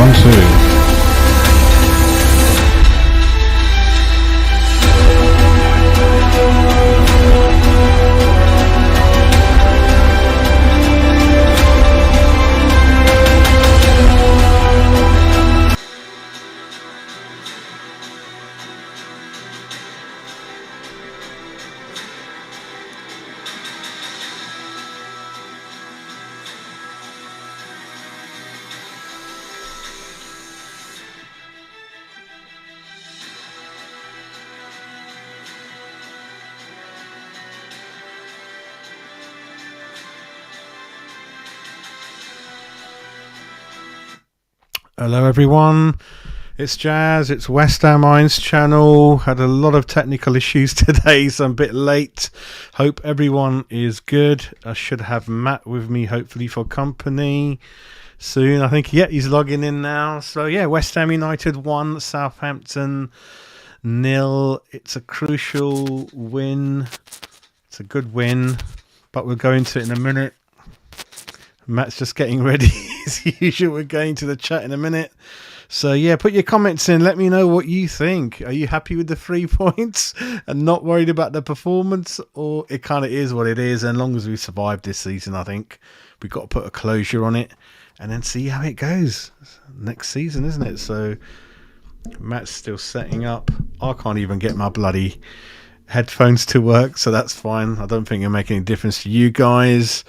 1, 2. Hello everyone, it's Jazz, it's West Ham Irons channel. Had a lot of technical issues today, so I'm a bit late. Hope everyone is good. I should have Matt with me hopefully for company soon. I think, he's logging in now. So West Ham United 1, Southampton 0. It's a crucial win. It's a good win, but we'll go into it in a minute. Matt's just getting ready as usual. We're going to the chat in a minute. So put your comments in. Let me know what you think. Are you happy with the 3 points and not worried about the performance? Or it kind of is what it is. And as long as we survive this season, I think we've got to put a closure on it and then see how it goes next season, isn't it? So Matt's still setting up. I can't even get my bloody headphones to work, so that's fine. I don't think it'll make any difference to you guys.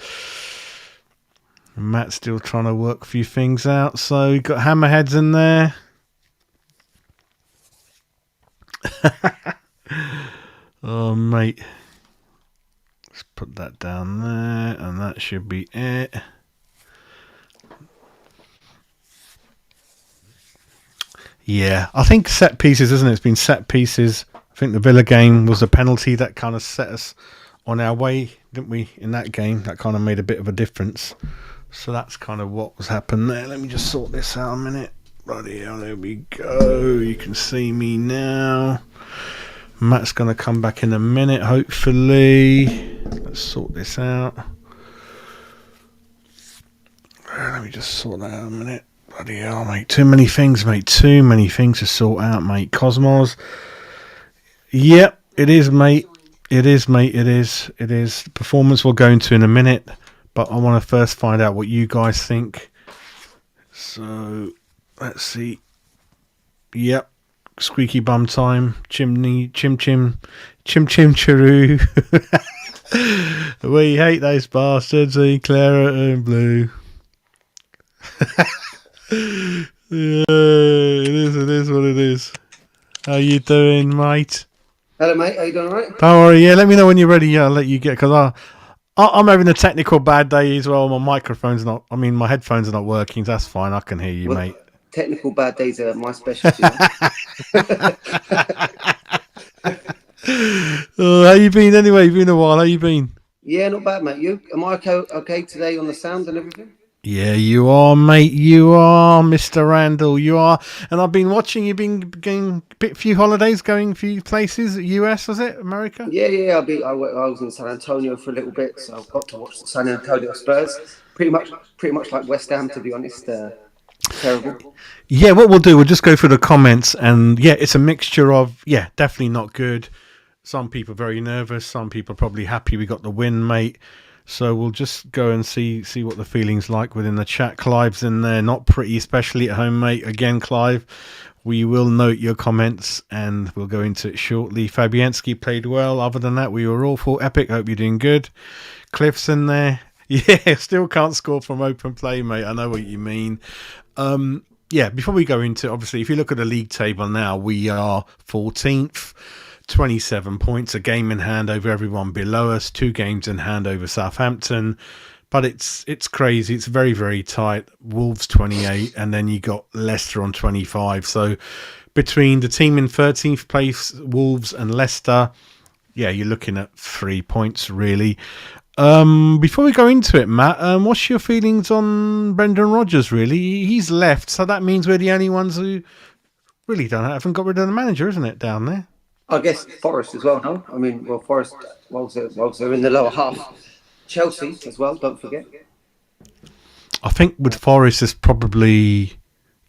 Matt's still trying to work a few things out. So we've got hammerheads in there. Oh, mate. Let's put that down there. And that should be it. Yeah, I think set pieces, isn't it? It's been set pieces. I think the Villa game was a penalty that kind of set us on our way, didn't we, in that game? That kind of made a bit of a difference. So that's kind of what was happening there. Let me just sort this out a minute. Bloody hell, there we go. You can see me now. Matt's going to come back in a minute, hopefully. Let's sort this out. Let me just sort that out a minute. Bloody hell, mate. Too many things, mate. Too many things to sort out, mate. Cosmos. Yep, it is, mate. It is, mate. It is. It is. Performance we'll go into in a minute. But I want to first find out what you guys think. So, let's see. Yep. Squeaky bum time. Chimney. Chim chiroo. We hate those bastards in claret and blue. It is what it is. How you doing, mate? Hello, mate. Are you doing all right? Don't worry. Let me know when you're ready. I'll let you get, because I'm having a technical bad day as well. My headphones are not working. That's fine. I can hear you, mate. Technical bad days are my specialty. How you been anyway? It's been a while. How you been? Yeah, not bad, mate. You? Am I okay today on the sound and everything? Yeah, you are, mate. You are, Mr. Randall. You are. And I've been watching. You've been going a few holidays, going a few places. US, was it? America? Yeah. I was in San Antonio for a little bit, so I've got to watch the San Antonio Spurs. Pretty much like West Ham, to be honest. Terrible. Yeah, what we'll do, we'll just go through the comments, and it's a mixture of definitely not good. Some people very nervous. Some people probably happy we got the win, mate. So we'll just go and see what the feeling's like within the chat. Clive's in there, not pretty, especially at home, mate. Again, Clive, we will note your comments and we'll go into it shortly. Fabianski played well. Other than that, we were awful. Epic, hope you're doing good. Cliff's in there. Yeah, still can't score from open play, mate. I know what you mean. Before we go into, obviously, if you look at the league table now, we are 14th. 27 points, a game in hand over everyone below us, 2 games in hand over Southampton, but it's crazy. It's very, very tight. Wolves 28, and then you got Leicester on 25. So between the team in 13th place, Wolves and Leicester, you're looking at 3 points really. Before we go into it, Matt, what's your feelings on Brendan Rodgers? Really, he's left, so that means we're the only ones who really haven't got rid of the manager, isn't it, down there? I guess Forest as well, no? I mean, well, Forest, whilst they're in the lower half. Chelsea as well, don't forget. I think with Forest, it's probably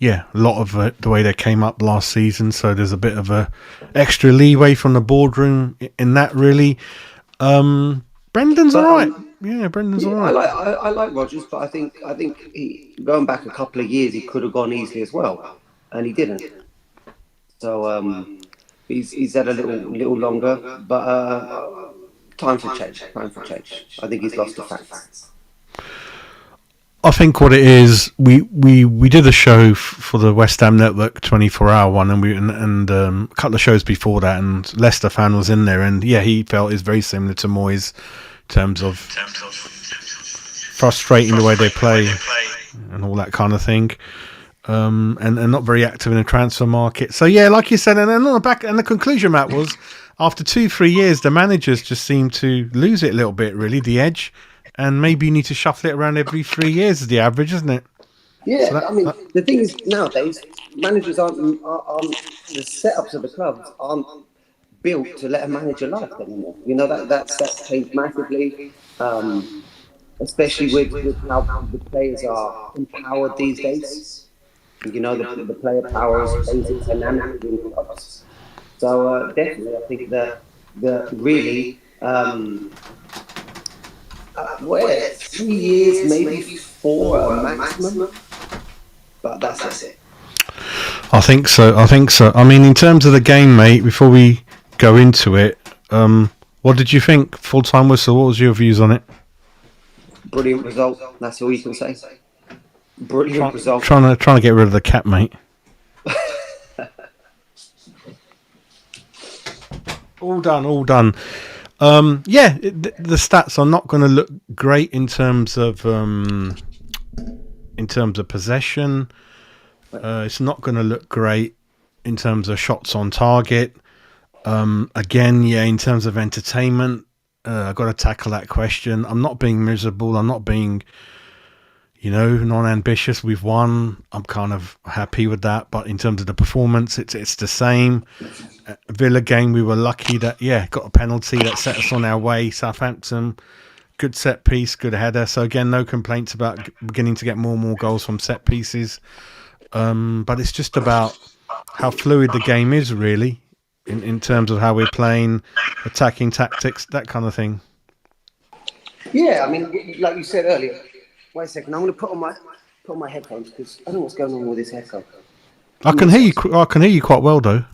yeah, a lot of the way they came up last season. So there's a bit of a extra leeway from the boardroom in that, really. Brendan's But all right. Yeah, Brendan's all yeah, right. I like Rogers, but I think he, going back a couple of years, he could have gone easily as well, and he didn't. So he's had a little longer, but time for change. Time for change. I think he's lost the facts. I think what it is, we did a show for the West Ham Network 24-hour one, and a couple of shows before that, and Leicester fan was in there, and yeah, he felt it's very similar to Moyes in terms of frustrating the way they play and all that kind of thing, and not very active in the transfer market. So yeah, like you said, and then on the back, and the conclusion, Matt, was after 2-3 years, the managers just seem to lose it a little bit, really, the edge. And maybe you need to shuffle it around every 3 years is the average, isn't it? Yeah, so I mean, the thing is, nowadays, managers aren't the setups of the clubs aren't built to let a manager last anymore. You know, that's changed massively, especially with how the players are empowered these days. You know, the player power is basic dynamic in clubs. So definitely, I think the really. Well, 3 years, maybe 4 maximum, but that's it. I think so. I mean, in terms of the game, mate, before we go into it, what did you think? Full-time whistle, what was your views on it? Brilliant result, that's all you can say. Brilliant result. Trying to get rid of the cat, mate. All done. Yeah, the stats are not going to look great in terms of possession. It's not going to look great in terms of shots on target. Again, yeah, in terms of entertainment, I've got to tackle that question. I'm not being miserable. I'm not being, non-ambitious. We've won. I'm kind of happy with that. But in terms of the performance, it's the same. Villa game, we were lucky that, got a penalty that set us on our way. Southampton, good set piece, good header. So again, no complaints about beginning to get more and more goals from set pieces. But it's just about how fluid the game is, really, in terms of how we're playing, attacking tactics, that kind of thing. Yeah, I mean, like you said earlier. Wait a second, I'm going to put on my headphones because I don't know what's going on with this headphone. I can hear you quite well, though.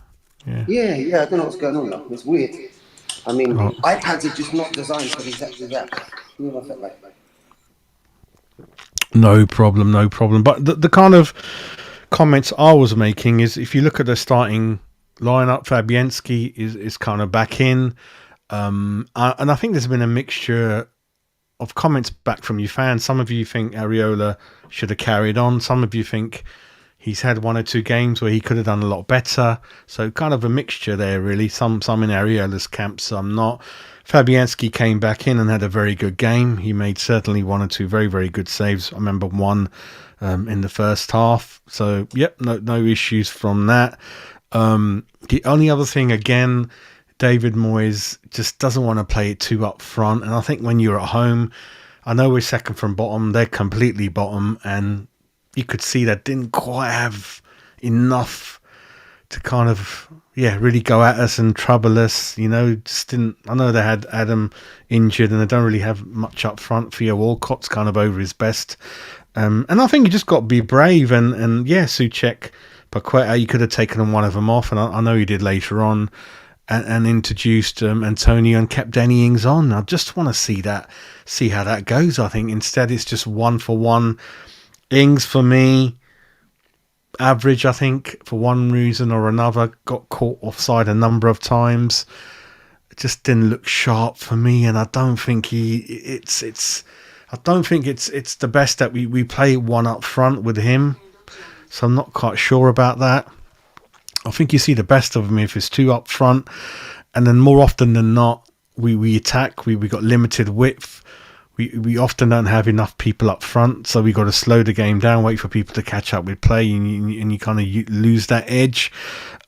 Yeah, I don't know what's going on now. It's weird. I mean, iPads are just not designed for exactly that. You know what I felt like? No problem. But the kind of comments I was making is, if you look at the starting lineup, Fabianski is kind of back in, and I think there's been a mixture of comments back from you fans. Some of you think Areola should have carried on. Some of you think he's had 1 or 2 games where he could have done a lot better. So kind of a mixture there, really. Some in Areola's camp, some not. Fabianski came back in and had a very good game. He made certainly 1 or 2 very, very good saves. I remember one in the first half. So, yep, no issues from that. The only other thing, again, David Moyes just doesn't want to play it too up front. And I think when you're at home, I know we're second from bottom. They're completely bottom. And you could see that didn't quite have enough to kind of, really go at us and trouble us. Just didn't. I know they had Adam injured and they don't really have much up front. Theo Walcott's kind of over his best. And I think you just got to be brave. And Souček, Paqueta, you could have taken one of them off. And I know you did later on. And introduced Antonio and kept Danny Ings on. I just want to see how that goes. I think instead it's just 1-for-1. Ings, for me, average, I think, for one reason or another. Got caught offside a number of times. It just didn't look sharp for me, and I don't think it's the best that we play one up front with him. So I'm not quite sure about that. I think you see the best of him if it's 2 up front, and then more often than not, we attack. We got limited width. We often don't have enough people up front, so we got to slow the game down, wait for people to catch up with play, and you kind of lose that edge.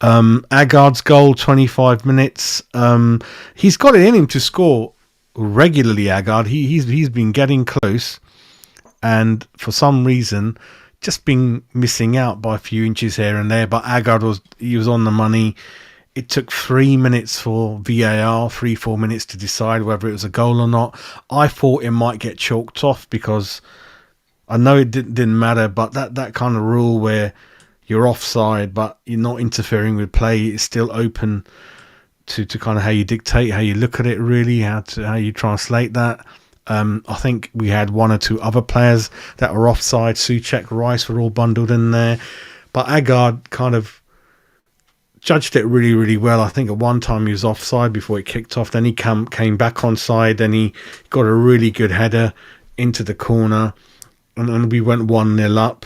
Agard's goal, 25 minutes. He's got it in him to score regularly. Agard, he's been getting close, and for some reason, just been missing out by a few inches here and there. But Agard was on the money. It took 3 minutes for VAR, 3-4 minutes to decide whether it was a goal or not. I thought it might get chalked off because I know it didn't matter, but that kind of rule where you're offside but you're not interfering with play is still open to kind of how you dictate, how you look at it, really, how you translate that. I think we had one or two other players that were offside. Soucek, Rice were all bundled in there. But Agard kind of judged it really, really well. I think at one time he was offside before it kicked off. Then he came back onside. Then he got a really good header into the corner. And we went 1-0 up.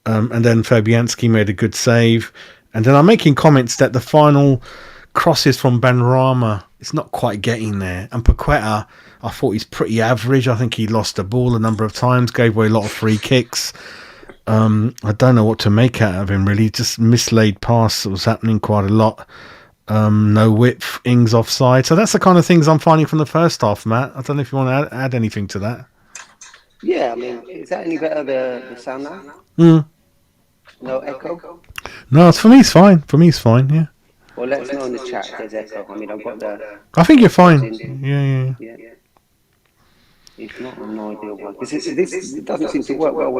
And then Fabianski made a good save. And then I'm making comments that the final crosses from Benrahma, it's not quite getting there. And Paqueta, I thought he's pretty average. I think he lost the ball a number of times, gave away a lot of free kicks. I don't know what to make out of him, really. Just mislaid pass was happening quite a lot. No width, Ings offside. So that's the kind of things I'm finding from the first half, Matt. I don't know if you want to add anything to that. Yeah, I mean, is that any better, the sound now? No echo? No, it's fine. For me, it's fine, yeah. Well, let us know in the chat if there's echo. I mean, I've got the... I think you're fine. Yeah. It's not an ideal one. This doesn't seem to work well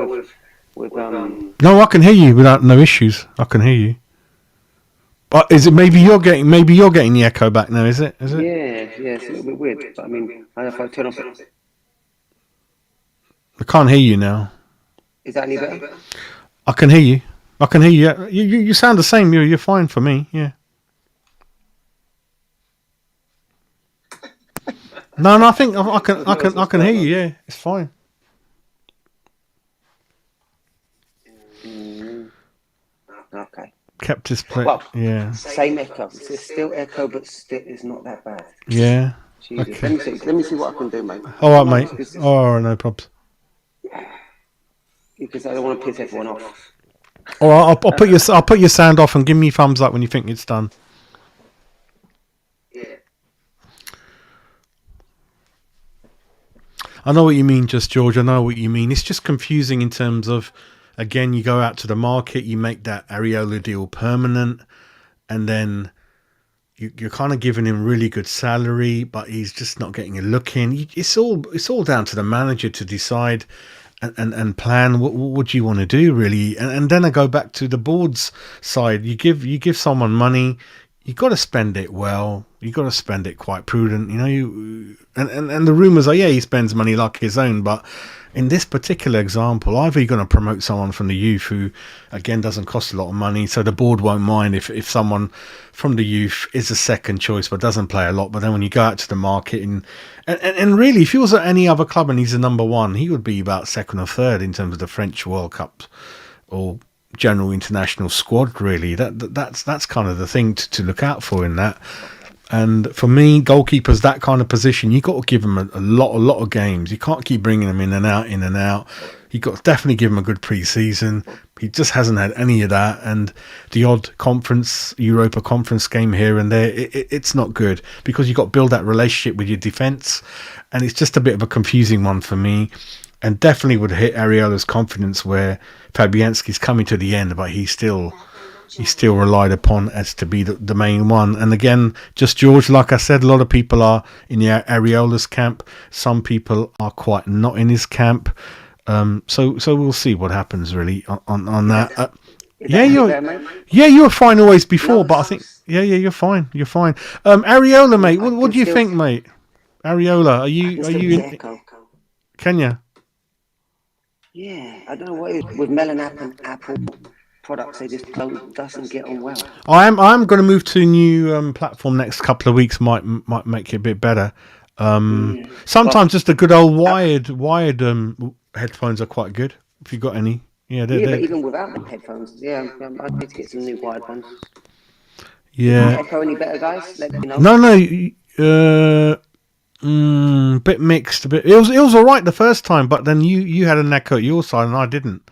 with No, I can hear you without no issues. I can hear you. But is it maybe you're getting the echo back now? Is it? Yeah, it's a little bit weird. But I mean, I don't know if I turn off it. I can't hear you now. Is that any better? I can hear you. Yeah. You sound the same. You're fine for me. Yeah. No, I think I can hear you. Yeah, it's fine. Okay. Kept his play. Well, yeah. Same echo. It's still echo, but still it's not that bad. Yeah. Jesus. Okay. Let me see what I can do, mate. All right, mate. Oh, no problems. Because I don't want to piss everyone off. All right, I'll put your sound off and give me a thumbs up when you think it's done. Yeah. I know what you mean, George. I know what you mean. It's just confusing in terms of, again, you go out to the market, you make that Areola deal permanent, and then you're kind of giving him really good salary, but he's just not getting a look in. It's all down to the manager to decide and plan what do you want to do, really. And then I go back to the board's side. You give someone money, you got to spend it well. You got to spend it quite prudent, you know. And the rumours are, he spends money like his own, but in this particular example, either you're going to promote someone from the youth who, again, doesn't cost a lot of money, so the board won't mind if someone from the youth is a second choice but doesn't play a lot. But then when you go out to the market and really, if he was at any other club and he's a number one, he would be about second or third in terms of the French World Cup or general international squad. Really, that's kind of the thing to look out for in that. And for me, goalkeepers, that kind of position, you've got to give them a lot of games. You can't keep bringing them in and out. You've got to definitely give him a good pre-season. He just hasn't had any of that. And the odd Europa Conference game here and there, it's not good because you've got to build that relationship with your defence. And it's just a bit of a confusing one for me. And definitely would hit Areola's confidence where Fabianski's coming to the end, but he's still relied upon as to be the main one. And again, just George, like I said, a lot of people are in the Areola's camp. Some people are quite not in his camp. So we'll see what happens really on that. You were fine always before, but I think you're fine. Areola, mate, what do you think, mate? Areola, are you in Kenya? Yeah, I don't know what it is with Melon Apple products. They just doesn't get on well. I'm going to move to a new platform next couple of weeks. Might make it a bit better. Sometimes just a good old wired headphones are quite good if you got any. But even without the headphones, I need to get some new wired ones. Yeah. Echo any better, guys? Let me know. No. Bit mixed. It was all right the first time, but then you had an echo at your side and I didn't.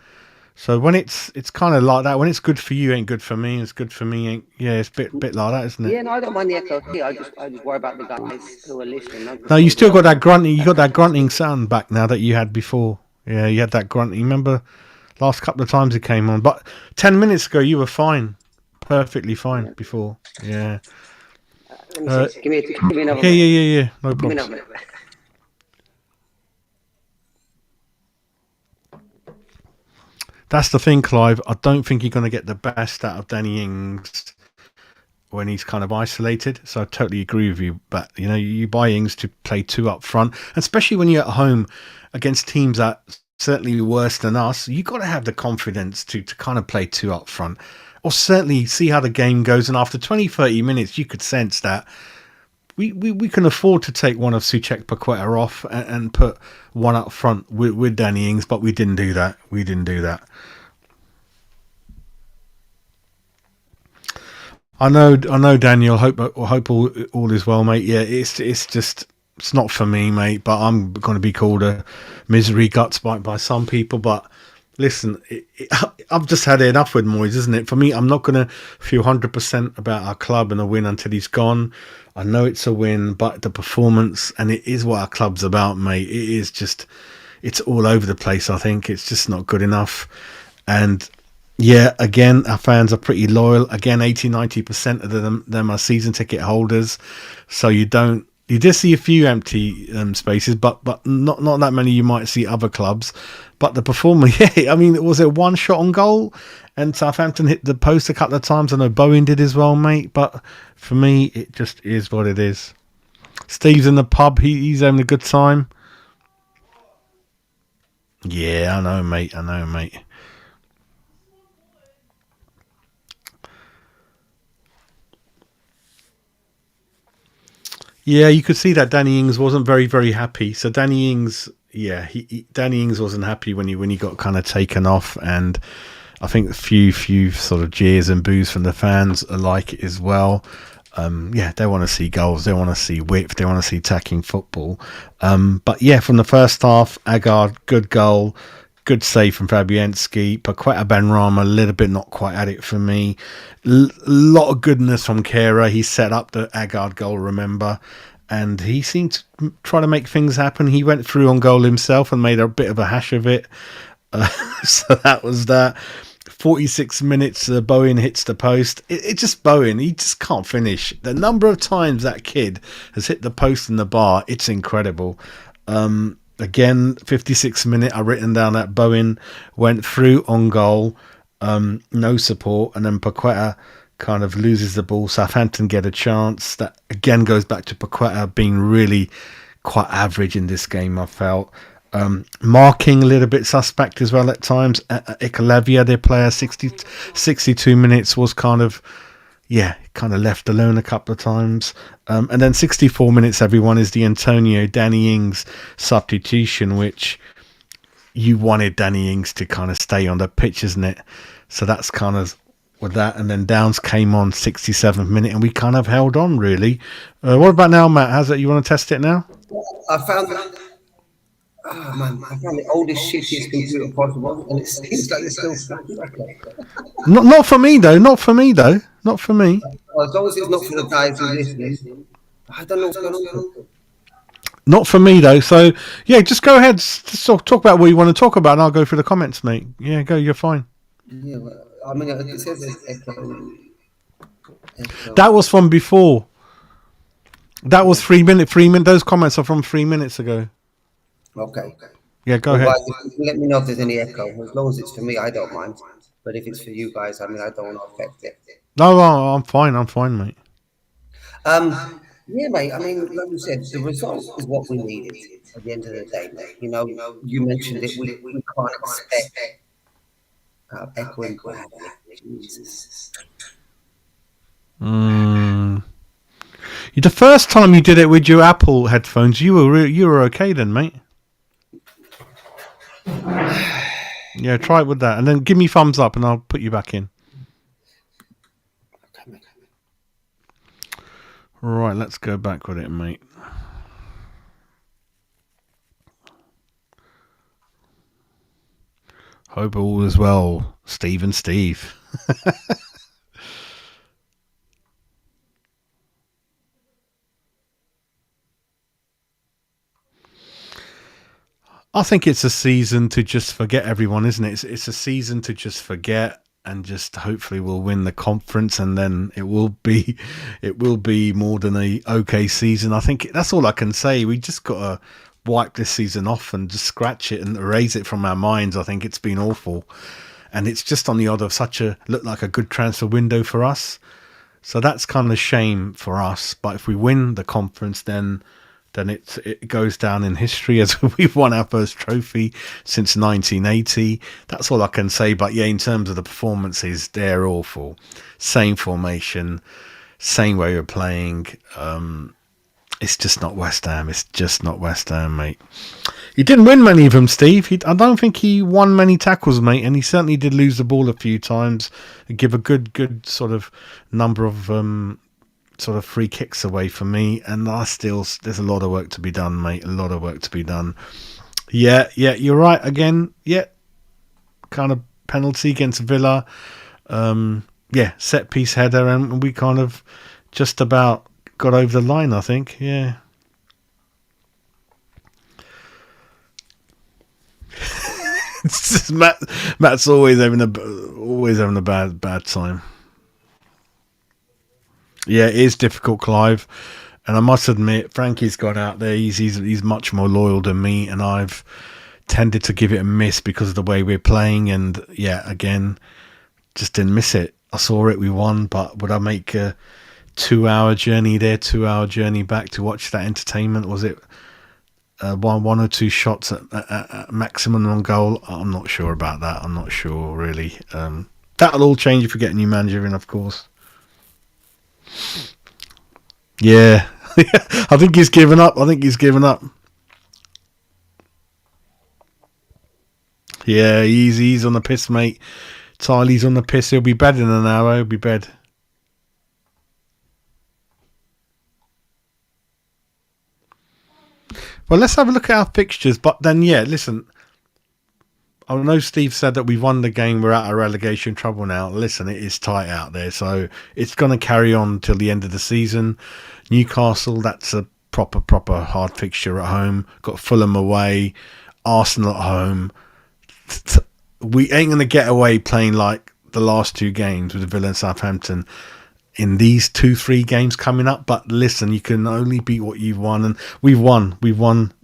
So when it's kind of like that. When it's good for you, ain't good for me. It's good for me, ain't. Yeah, it's a bit like that, isn't it? Yeah, no, I don't mind the echo. Yeah, I just worry about the guys who are listening. No, you still got that grunting. You got that grunting sound back now that you had before. Yeah, you had that grunting. Remember Last couple of times he came on, but 10 minutes ago you were fine, perfectly fine Yeah. before. Yeah. Let me see. Give me another Yeah, minute. yeah, yeah, yeah. No Give me problems. another minute. That's the thing, Clive. I don't think you're going to get the best out of Danny Ings when he's kind of isolated. So I totally agree with you. But you buy Ings to play two up front, especially when you're at home against teams that certainly worse than us. You got to have the confidence to kind of play two up front, or certainly see how the game goes. And after 20, 30 minutes, you could sense that we can afford to take one of Soucek Paqueta off and put one up front with Danny Ings, but we didn't do that. We didn't do that. I know, Daniel. Hope all is well, mate. Yeah, it's just it's not for me, mate. But I'm going to be called a misery guts by some people. But listen, I've just had enough with Moyes, isn't it? For me, I'm not going to feel 100% about our club and a win until he's gone. I know it's a win, but the performance, and it is what our club's about, mate. It is just, it's all over the place. I think it's just not good enough, and yeah, again, our fans are pretty loyal. Again, 80-90% of them are season ticket holders. So you just see a few empty spaces, but not that many you might see other clubs. But the performance, yeah, I mean, was it one shot on goal? And Southampton hit the post a couple of times. I know Bowen did as well, mate. But for me, it just is what it is. Steve's in the pub. He's having a good time. Yeah, I know, mate. Yeah, you could see that Danny Ings wasn't very, very happy. So Danny Ings, yeah, Danny Ings wasn't happy when he got kind of taken off, and I think a few sort of jeers and boos from the fans alike as well. Yeah, they want to see goals, they want to see width, they want to see attacking football. But yeah, from the first half, Agard, good goal. Good save from Fabianski. Paqueta Benrahma, a little bit not quite at it for me. Lot of goodness from Kera. He set up the Agard goal, remember? And he seemed to try to make things happen. He went through on goal himself and made a bit of a hash of it. So that was that. 46 minutes, Bowen hits the post. It just Bowen, he just can't finish. The number of times that kid has hit the post and the bar, it's incredible. Again, 56 minute, I've written down that Bowen went through on goal, no support, and then Paqueta kind of loses the ball. Southampton get a chance. That again goes back to Paqueta being really quite average in this game, I felt. Marking a little bit suspect as well at times. Ikalavia, their player, 62 minutes was kind of left alone a couple of times. And then 64 minutes, everyone, is the Danny Ings substitution, which you wanted Danny Ings to kind of stay on the pitch, isn't it? So that's kind of with that. And then Downs came on 67th minute, and we kind of held on, really. What about now, Matt? How's it? You want to test it now? I found I found the oldest, shittiest computer possible, and it seems like it's still stuck. Not for me, though. Not for me. As long as it's not for the guys who listening, I don't know what's going on. Not for me, though. So, yeah, just go ahead. Talk about what you want to talk about, and I'll go through the comments, mate. Yeah, go. You're fine. Yeah, well, I mean, it says there's echo. That was from before. That was 3 minutes. 3 minutes. Those comments are from 3 minutes ago. Okay. Yeah, go ahead. Let me know if there's any echo. As long as it's for me, I don't mind. But if it's for you guys, I mean, I don't want to affect it. No, I'm fine. I'm fine, mate. Yeah, mate. I mean, like you said, the result is what we needed at the end of the day, mate. You know, you mentioned it. We can't expect echoing crap. Jesus. The first time you did it with your Apple headphones, you were okay then, mate. Yeah, try it with that, and then give me thumbs up, and I'll put you back in. Right, let's go back with it, mate. Hope all is well, Steve and Steve. I think it's a season to just forget everyone, isn't it? It's a season to just forget and just hopefully we'll win the conference, and then it will be more than a okay season. I think that's all I can say. We just got to wipe this season off and just scratch it and erase it from our minds. I think it's been awful, and it's just on the odd of such a look like a good transfer window for us. So that's kind of shame for us. But if we win the conference, then it goes down in history as we've won our first trophy since 1980. That's all I can say. But yeah, in terms of the performances, they're awful. Same formation, same way we're playing. It's just not West Ham. It's just not West Ham, mate. He didn't win many of them, Steve. I don't think he won many tackles, mate, and he certainly did lose the ball a few times and give a good sort of number of sort of free kicks away for me. And there's a lot of work to be done, mate. A lot of work to be done. Yeah, you're right. Again, yeah, kind of penalty against Villa. Set piece header, and we kind of just about got over the line, I think. Yeah. It's just Matt's always having a bad time. Yeah, it is difficult, Clive, and I must admit, Frankie's gone out there. He's much more loyal than me, and I've tended to give it a miss because of the way we're playing. And yeah, again, just didn't miss it. I saw it, we won, but would I make a 2-hour journey there, 2-hour journey back to watch that entertainment? Was it one or two shots at maximum on goal? I'm not sure about that. I'm not sure really. That'll all change if we get a new manager in, of course. Yeah, I think he's given up. Yeah, he's on the piss, mate. Tylee's on the piss. He'll be bed in an hour. He'll be bed. Well, let's have a look at our fixtures. But then, yeah, listen. I know Steve said that we've won the game. We're out of relegation trouble now. Listen, it is tight out there. So it's going to carry on till the end of the season. Newcastle, that's a proper hard fixture at home. Got Fulham away. Arsenal at home. We ain't going to get away playing like the last two games with Villa and Southampton in these 2-3 games coming up. But listen, you can only beat what you've won, and we've won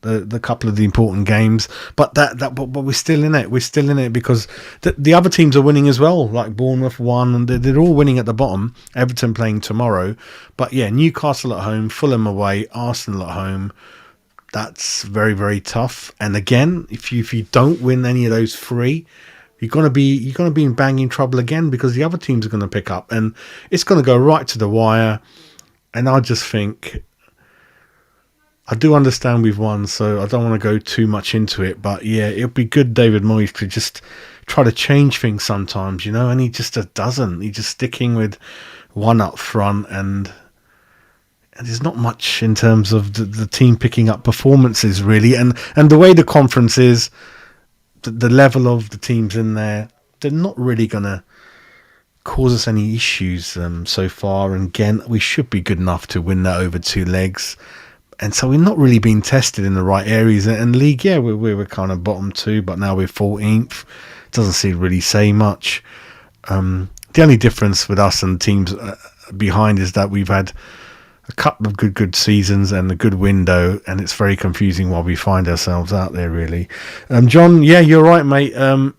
the couple of the important games, but but we're still in it because the other teams are winning as well, like Bournemouth won, and they're all winning at the bottom. Everton playing tomorrow, but yeah, Newcastle at home, Fulham away, Arsenal at home. That's very, very tough. And again, if you don't win any of those three, you're gonna be in banging trouble again, because the other teams are gonna pick up, and it's gonna go right to the wire. And I just think, I do understand we've won, so I don't want to go too much into it. But yeah, it'll be good, David Moyes, to just try to change things sometimes, and he just doesn't. He's just sticking with one up front, and there's not much in terms of the team picking up performances really, and the way the conference is. The level of the teams in there, they're not really going to cause us any issues so far. And again, we should be good enough to win that over 2 legs. And so we're not really being tested in the right areas. And league, yeah, we were kind of bottom 2, but now we're 14th. Doesn't seem to really say much. The only difference with us and teams behind is that we've had a couple of good seasons and a good window, and it's very confusing while we find ourselves out there really. John, yeah, you're right, mate.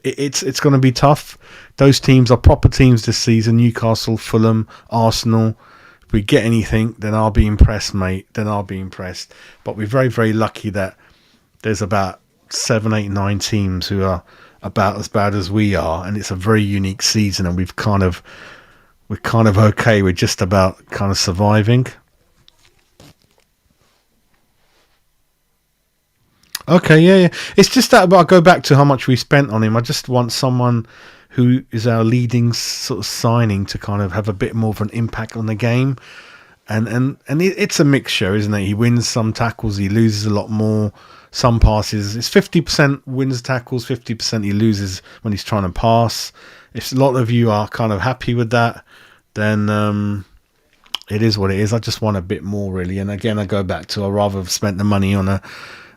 It's going to be tough. Those teams are proper teams this season: Newcastle, Fulham, Arsenal. If we get anything, then I'll be impressed, mate. But we're very, very lucky that there's about 7, 8, 9 teams who are about as bad as we are, and it's a very unique season, and we're kind of okay. We're just about kind of surviving. Okay, yeah. It's just that, but I'll go back to how much we spent on him. I just want someone who is our leading sort of signing to kind of have a bit more of an impact on the game. And it's a mixture, isn't it? He wins some tackles, he loses a lot more. Some passes, it's 50% wins tackles, 50% he loses when he's trying to pass. If a lot of you are kind of happy with that, then it is what it is. I just want a bit more, really. And again, I go back to, I'd rather have spent the money on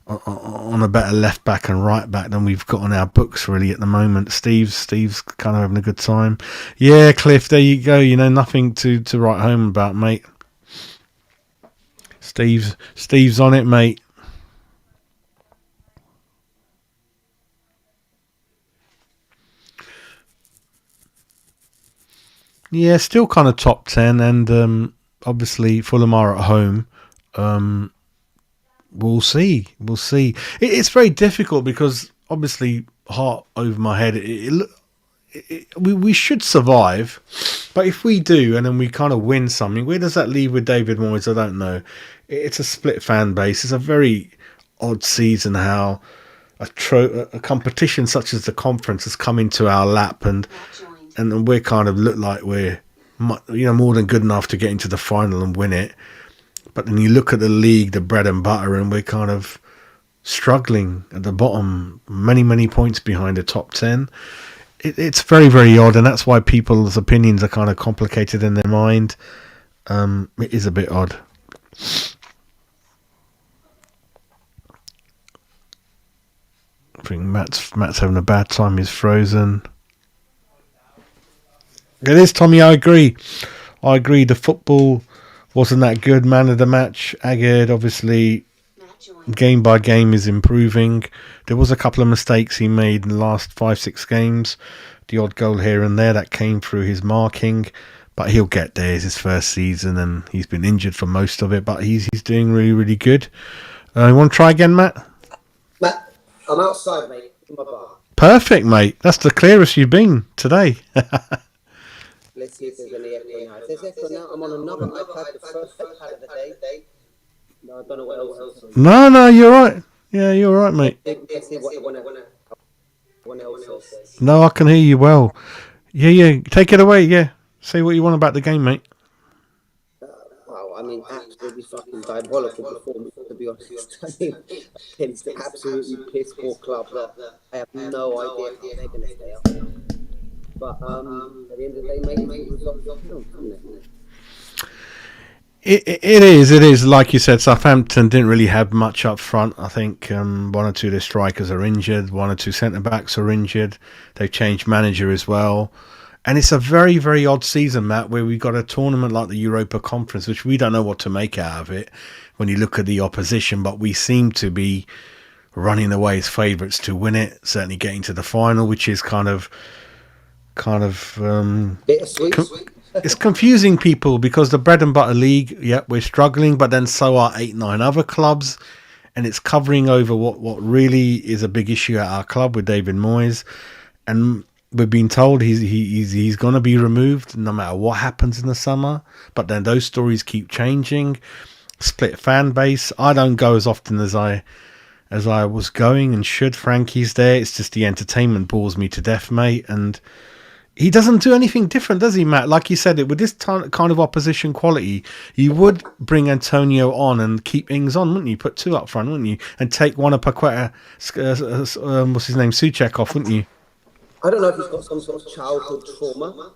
on a better left back and right back than we've got on our books really at the moment. Steve's kind of having a good time. Yeah, Cliff, there you go. Nothing to write home about, mate. Steve's on it, mate. Yeah, still kind of top 10, and obviously Fulham are at home. We'll see. It's very difficult because obviously heart over my head. We should survive, but if we do and then we kind of win something, where does that leave with David Moyes? I don't know. It's a split fan base. It's a very odd season how a competition such as the conference has come into our lap, and we're kind of look like we're more than good enough to get into the final and win it. But then you look at the league, the bread and butter, and we're kind of struggling at the bottom, many points behind the top 10. It's very, very odd, and that's why people's opinions are kind of complicated in their mind. It is a bit odd. I think Matt's having a bad time. He's frozen. It is, Tommy. I agree. The football wasn't that good. Man of the match, Agard, obviously, game by game is improving. There was a couple of mistakes he made in the last 5-6 games. The odd goal here and there that came through his marking. But he'll get there. It's his first season and he's been injured for most of it. But he's doing really, really good. You want to try again, Matt? Matt, I'm outside, mate, in my bar. Perfect, mate. That's the clearest you've been today. Let's see if there's any echo now. If there's echo now, I'm on another iPad, the first iPad of the day. No, I don't know what else is. No, you're right. Yeah, you're right, mate. Let's see what one else says. No, I can hear you well. Yeah. Take it away, yeah. Say what you want about the game, mate. Wow, I mean, absolutely fucking diabolical performance, to be honest. I mean, against an absolutely piss poor club that I have no idea how they're going to stay up. But at the end of the day, maybe it was It is. Like you said, Southampton didn't really have much up front. I think one or two of their strikers are injured. One or two centre-backs are injured. They've changed manager as well. And it's a very, very odd season, Matt, where we've got a tournament like the Europa Conference, which we don't know what to make out of it when you look at the opposition. But we seem to be running away as favourites to win it, certainly getting to the final, which is kind of bittersweet. It's confusing people because the bread and butter league, we're struggling, but then so are 8-9 other clubs, and it's covering over what really is a big issue at our club with David Moyes, and we've been told he's going to be removed no matter what happens in the summer. But then those stories keep changing. Split fan base. I don't go as often as I was going and should. Frankie's there. It's just the entertainment bores me to death, mate, and he doesn't do anything different, does he, Matt? Like you said, with this kind of opposition quality, you would bring Antonio on and keep Ings on, wouldn't you? Put two up front, wouldn't you? And take one of Paqueta, what's his name, Souček off, wouldn't you? I don't know if he's got some sort of childhood trauma,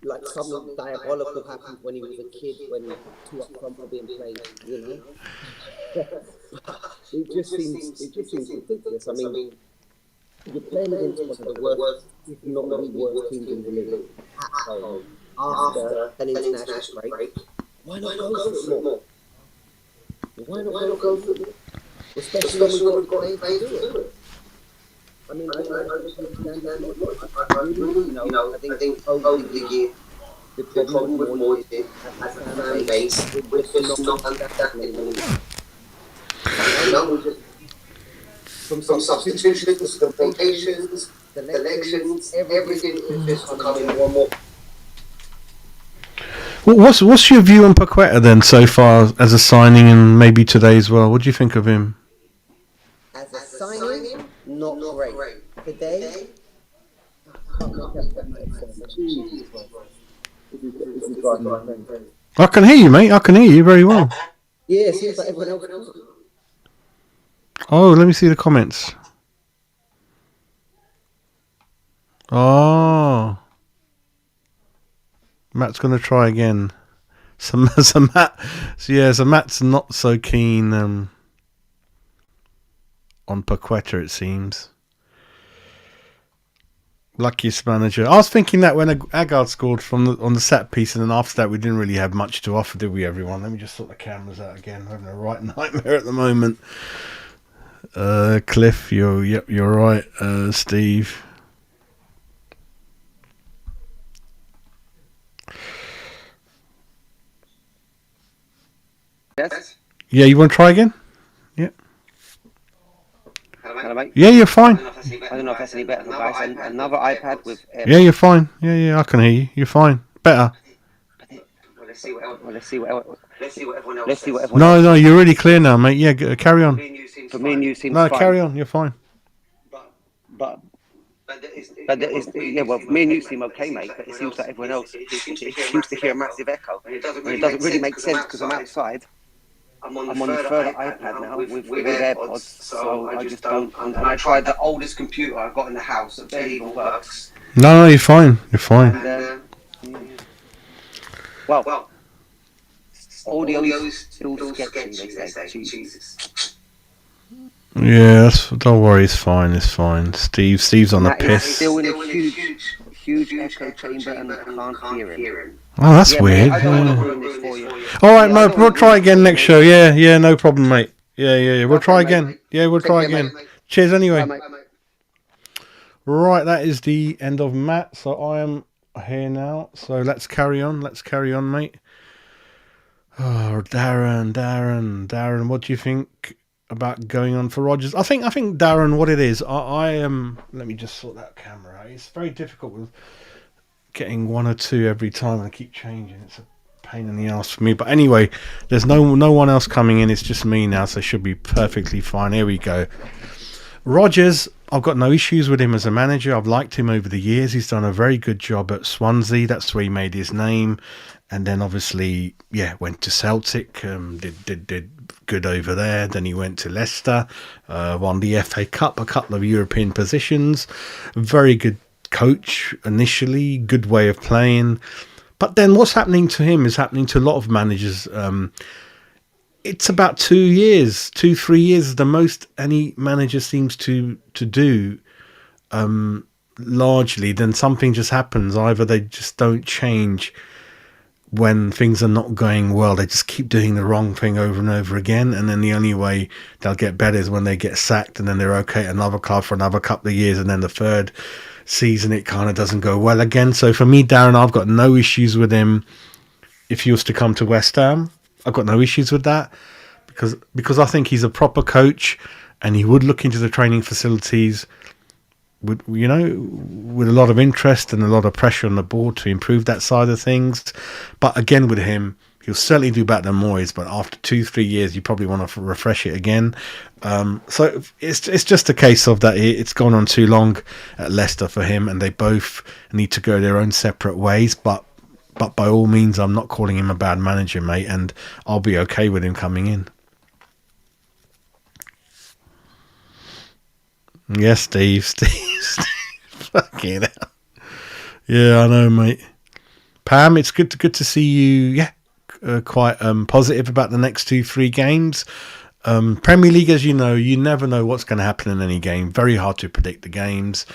like something diabolical happened when he was a kid, when two up front were being played, you know? It just seems ridiculous. I mean, you're playing against one of the worst, if not the worst teams in the league at home after an international break. Why not go for it more? Why not go for it? Especially when we've got players to do it. I mean, I just understand that. I think over the year, the problem with Moyes is as a fan base, we're just not that. From substitutions to rotations, elections, everything is just becoming more and more. What's your view on Paqueta then so far as a signing and maybe today as well? What do you think of him? As a signing, not great. Today, I can hear you, mate. I can hear you very well. Yeah, it seems like everyone else knows. Oh, let me see the comments. Oh, Matt's going to try again. So Matt's not so keen. on Paqueta, it seems. Luckiest manager. I was thinking that when Agard scored on the set piece, and then after that we didn't really have much to offer, did we, everyone? Let me just sort the cameras out again. I'm having a right nightmare at the moment. Cliff, you're right. Steve. Yes. Yeah, you want to try again? Yeah. Hello, mate. Yeah, you're fine. I don't know if that's any better, guys. Another iPad with. Yeah, you're fine. Yeah, I can hear you. You're fine. Better. Well, let's see what everyone else. No, you're really clear now, mate. Yeah, carry on. For me and you seems No, fine. carry on. You're fine. But well, me and you seem okay, mate. But it seems like everyone else seems to hear a massive echo, and it doesn't really make sense because I'm outside. I'm on the third iPad now with AirPods, so I just don't. And I tried the oldest computer I've got in the house that barely even works. No, you're fine. You're fine. And, well, audio's still sketchy, they say. Jesus. Yeah, don't worry. It's fine. It's fine. Steve's on the piss. Still in a huge echo chamber, and I can't hear him. Oh, that's weird. Mate, I don't want to ruin this for you. All right, mate. We'll try again next show. Yeah. No problem, mate. Yeah. We'll try again. Yeah, we'll try again. Cheers, anyway. Bye, mate. Right, that is the end of Matt. So I am here now. So let's carry on. Mate. Oh, Darren. What do you think about going on for Rodgers? I think Darren, what it is, I am. Let me just sort that camera out. It's very difficult with getting one or two every time, and I keep changing. It's a pain in the ass for me. But anyway, there's no one else coming in. It's just me now, so it should be perfectly fine. Here we go. Rodgers, I've got no issues with him as a manager. I've liked him over the years. He's done a very good job at Swansea. That's where he made his name. And then obviously, went to Celtic, did good over there. Then he went to Leicester, won the FA Cup, a couple of European positions. Very good coach initially, good way of playing. But then what's happening to him is happening to a lot of managers. It's about 3 years is the most any manager seems to do. Largely, then something just happens. Either they just don't change when things are not going well. They just keep doing the wrong thing over and over again, and then the only way they'll get better is when they get sacked, and then they're okay at another club for another couple of years, and then the third season it kind of doesn't go well again. So for me, Darren, I've got no issues with him. If he was to come to West Ham, I've got no issues with that, because I think he's a proper coach, and he would look into the training facilities with a lot of interest and a lot of pressure on the board to improve that side of things. But again, with him, he'll certainly do better than Moyes, but after 2-3 years you probably want to refresh it again. So it's just a case of that it's gone on too long at Leicester for him, and they both need to go their own separate ways. But by all means, I'm not calling him a bad manager, mate, and I'll be okay with him coming in. Yes, Steve. Fucking hell. Yeah, I know, mate. Pam, it's good to see you. Yeah, quite positive about the next 2-3 games. Premier League, as you know, you never know what's going to happen in any game. Very hard to predict the games,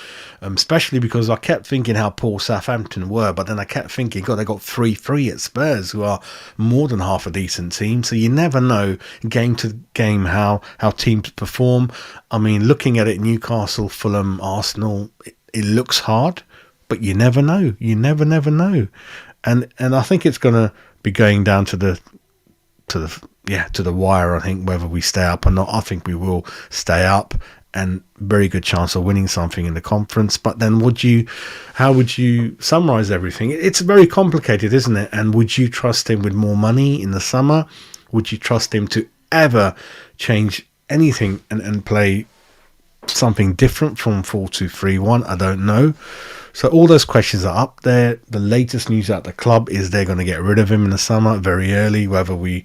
especially because I kept thinking how poor Southampton were, but then I kept thinking, God, they got 3-3 at Spurs, who are more than half a decent team. So you never know game to game how teams perform. I mean, looking at it, Newcastle, Fulham, Arsenal, it looks hard, but you never know. You never know. And I think it's going to be going down to the wire, I think, whether we stay up or not. I think we will stay up, and very good chance of winning something in the conference. But then how would you summarise everything? It's very complicated, isn't it? And would you trust him with more money in the summer? Would you trust him to ever change anything and play something different from 4-2-3-1? I don't know. So all those questions are up there. The latest news at the club is they're going to get rid of him in the summer very early, whether we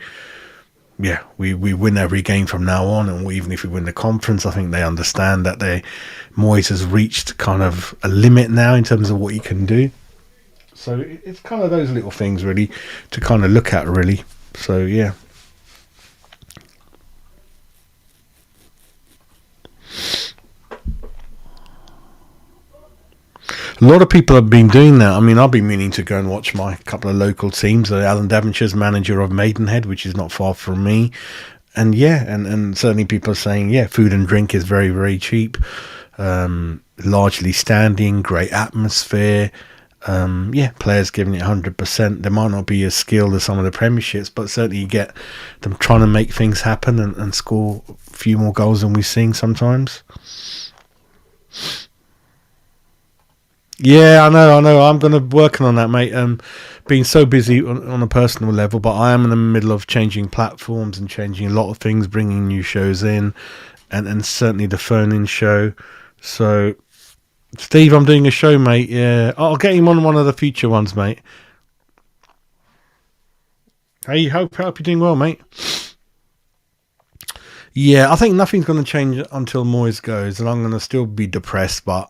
win every game from now on, and even if we win the conference. I think they understand that Moyes has reached kind of a limit now in terms of what he can do. So it's kind of those little things really to kind of look at, really. So yeah. A lot of people have been doing that. I mean, I've been meaning to go and watch my couple of local teams. Alan Devonshire's manager of Maidenhead, which is not far from me. And yeah, and certainly people are saying, yeah, food and drink is very, very cheap. Largely standing, great atmosphere. Yeah, players giving it 100%. They might not be as skilled as some of the premierships, but certainly you get them trying to make things happen and score a few more goals than we've seen sometimes. Yeah, I know. I'm going to be working on that, mate. Being so busy on a personal level, but I am in the middle of changing platforms and changing a lot of things, bringing new shows in, and certainly the phone-in show. So, Steve, I'm doing a show, mate. Yeah, I'll get him on one of the future ones, mate. Hey, hope you're doing well, mate. Yeah, I think nothing's going to change until Moyes goes, and I'm going to still be depressed, but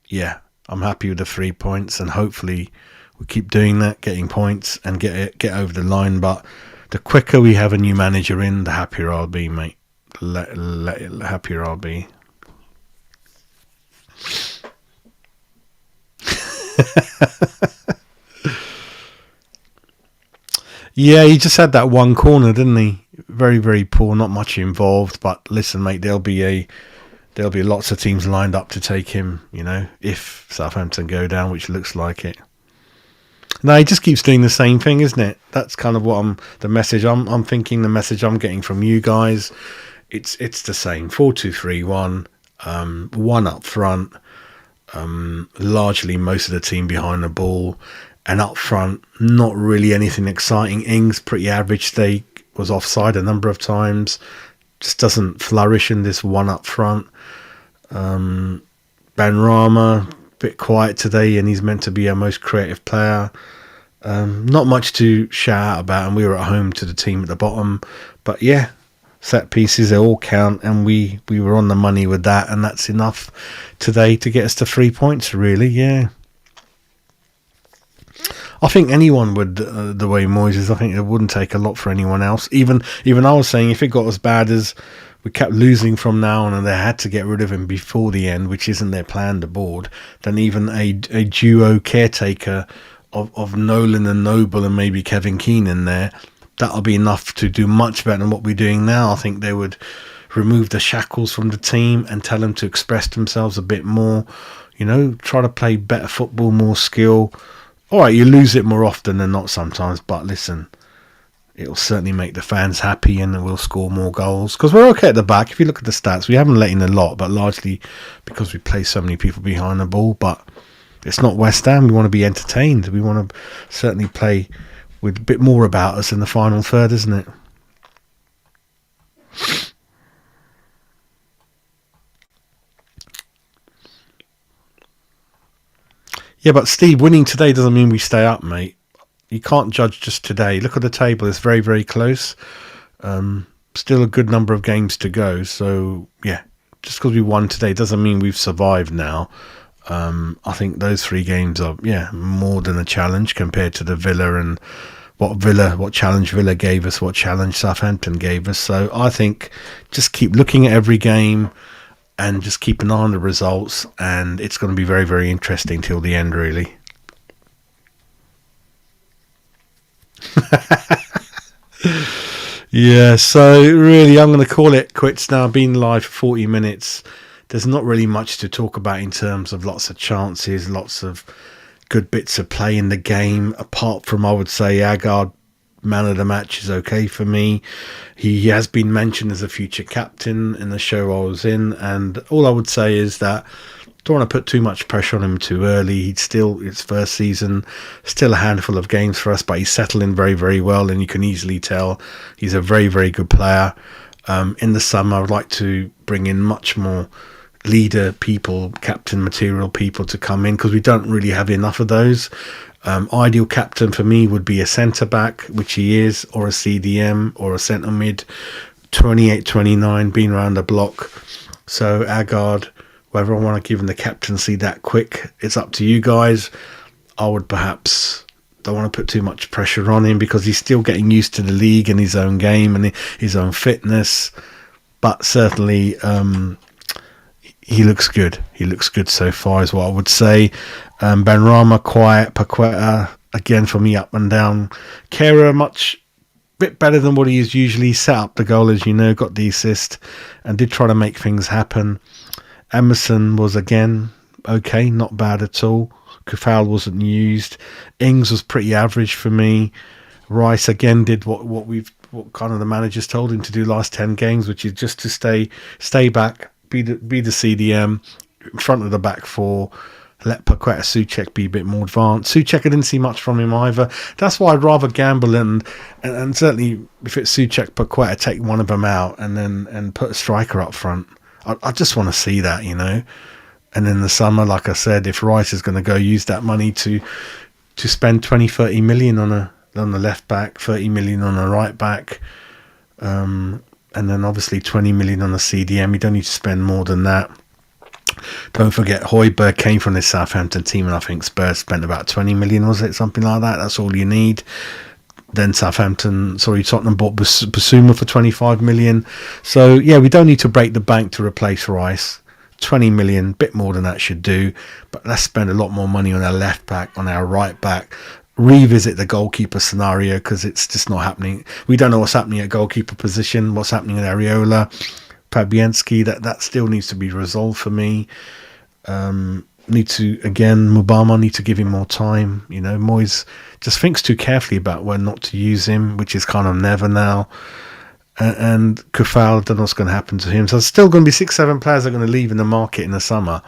yeah, I'm happy with the 3 points, and hopefully we keep doing that, getting points and get over the line. But the quicker we have a new manager in, the happier I'll be, mate. Happier I'll be. Yeah, he just had that one corner, didn't he? Very, very poor, not much involved. But listen, mate, there'll be lots of teams lined up to take him, if Southampton go down, which looks like it. No, he just keeps doing the same thing, isn't it? That's kind of what the message I'm thinking, the message I'm getting from you guys. It's the same. 4-2-3-1, one up front, largely most of the team behind the ball, and up front, not really anything exciting. Ings, pretty average. They was offside a number of times. Just doesn't flourish in this one up front. Benrahma, bit quiet today, and he's meant to be our most creative player. Not much to shout out about, and we were at home to the team at the bottom. But yeah, set pieces, they all count, and we were on the money with that, and that's enough today to get us to 3 points, really, yeah. I think anyone would, the way Moyes is, I think it wouldn't take a lot for anyone else. Even I was saying, if it got as bad as we kept losing from now on and they had to get rid of him before the end, which isn't their plan, the board, then even a duo caretaker of Nolan and Noble and maybe Kevin Keane in there, that'll be enough to do much better than what we're doing now. I think they would remove the shackles from the team and tell them to express themselves a bit more, try to play better football, more skill. All right, you lose it more often than not sometimes, but listen, it'll certainly make the fans happy and we'll score more goals. Because we're okay at the back. If you look at the stats, we haven't let in a lot, but largely because we play so many people behind the ball. But it's not West Ham. We want to be entertained. We want to certainly play with a bit more about us in the final third, isn't it? Yeah, but Steve, winning today doesn't mean we stay up, mate. You can't judge just today. Look at the table. It's very, very close. Still a good number of games to go. So, yeah, just because we won today doesn't mean we've survived now. I think those 3 games are, more than a challenge compared to the Villa and what challenge Villa gave us, what challenge Southampton gave us. So I think just keep looking at every game and just keep an eye on the results, and it's going to be very, very interesting till the end, really. Yeah, so really I'm going to call it quits now. I've been live for 40 minutes. There's not really much to talk about in terms of lots of chances, lots of good bits of play in the game, apart from, I would say, Agard, man of the match, is okay for me. He has been mentioned as a future captain in the show I was in, and all I would say is that don't want to put too much pressure on him too early. He's still his first season, still a handful of games for us, but he's settling very, very well, and you can easily tell he's a very, very good player. In the summer, I would like to bring in much more leader people, captain material people to come in, because we don't really have enough of those. Ideal captain for me would be a centre back, which he is, or a CDM, or a centre mid, 28, 29, been around the block. So Agard, whether I want to give him the captaincy that quick, it's up to you guys. I would perhaps don't want to put too much pressure on him because he's still getting used to the league and his own game and his own fitness. But certainly, he looks good. He looks good so far, is what I would say. Benrahma quiet, Paqueta again for me up and down. Kehrer much bit better than what he is usually. Set up the goal, as you know, got the assist, and did try to make things happen. Emerson was again okay, not bad at all. Kufal wasn't used. Ings was pretty average for me. Rice again did what kind of the managers told him to do last 10 games, which is just to stay back, be the CDM in front of the back four. Let Paqueta, Souček be a bit more advanced. Souček, I didn't see much from him either. That's why I'd rather gamble and certainly if it's Souček, Paqueta, take one of them out and put a striker up front. I just want to see that, you know. And in the summer, like I said, if Rice is going to go use that money to spend 20-30 million on the left back, 30 million on the right back, and then obviously 20 million on the CDM, you don't need to spend more than that. Don't forget, Højbjerg came from this Southampton team, and I think Spurs spent about 20 million, was it? Something like that. That's all you need. Then Tottenham bought Basuma for 25 million. So, yeah, we don't need to break the bank to replace Rice. 20 million, bit more than that should do. But let's spend a lot more money on our left back, on our right back. Revisit the goalkeeper scenario, because it's just not happening. We don't know what's happening at goalkeeper position, what's happening at Areola. Fabianski, that still needs to be resolved for me. Mubama need to give him more time. You know, Moyes just thinks too carefully about when not to use him, which is kind of never now. And Kufal, I don't know what's going to happen to him. So there's still going to be 6-7 players that are going to leave in the market in the summer.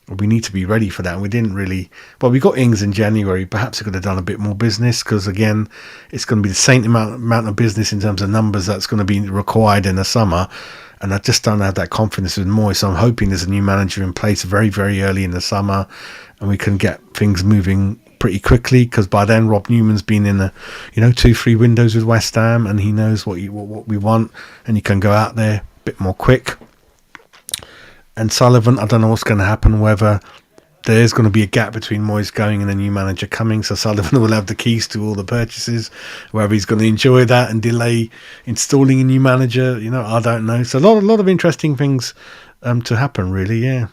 We need to be ready for that. And we didn't really. Well, we got Ings in January. Perhaps we could have done a bit more business, because again, it's going to be the same amount of business in terms of numbers that's going to be required in the summer. And I just don't have that confidence with Moyes. So I'm hoping there's a new manager in place very, very early in the summer, and we can get things moving pretty quickly, because by then Rob Newman's been in 2-3 windows with West Ham, and he knows what we want, and you can go out there a bit more quick. And Sullivan, I don't know what's going to happen, whether there's going to be a gap between Moyes going and a new manager coming, so Sullivan will have the keys to all the purchases, whether he's going to enjoy that and delay installing a new manager, I don't know. So a lot of interesting things to happen, really, yeah.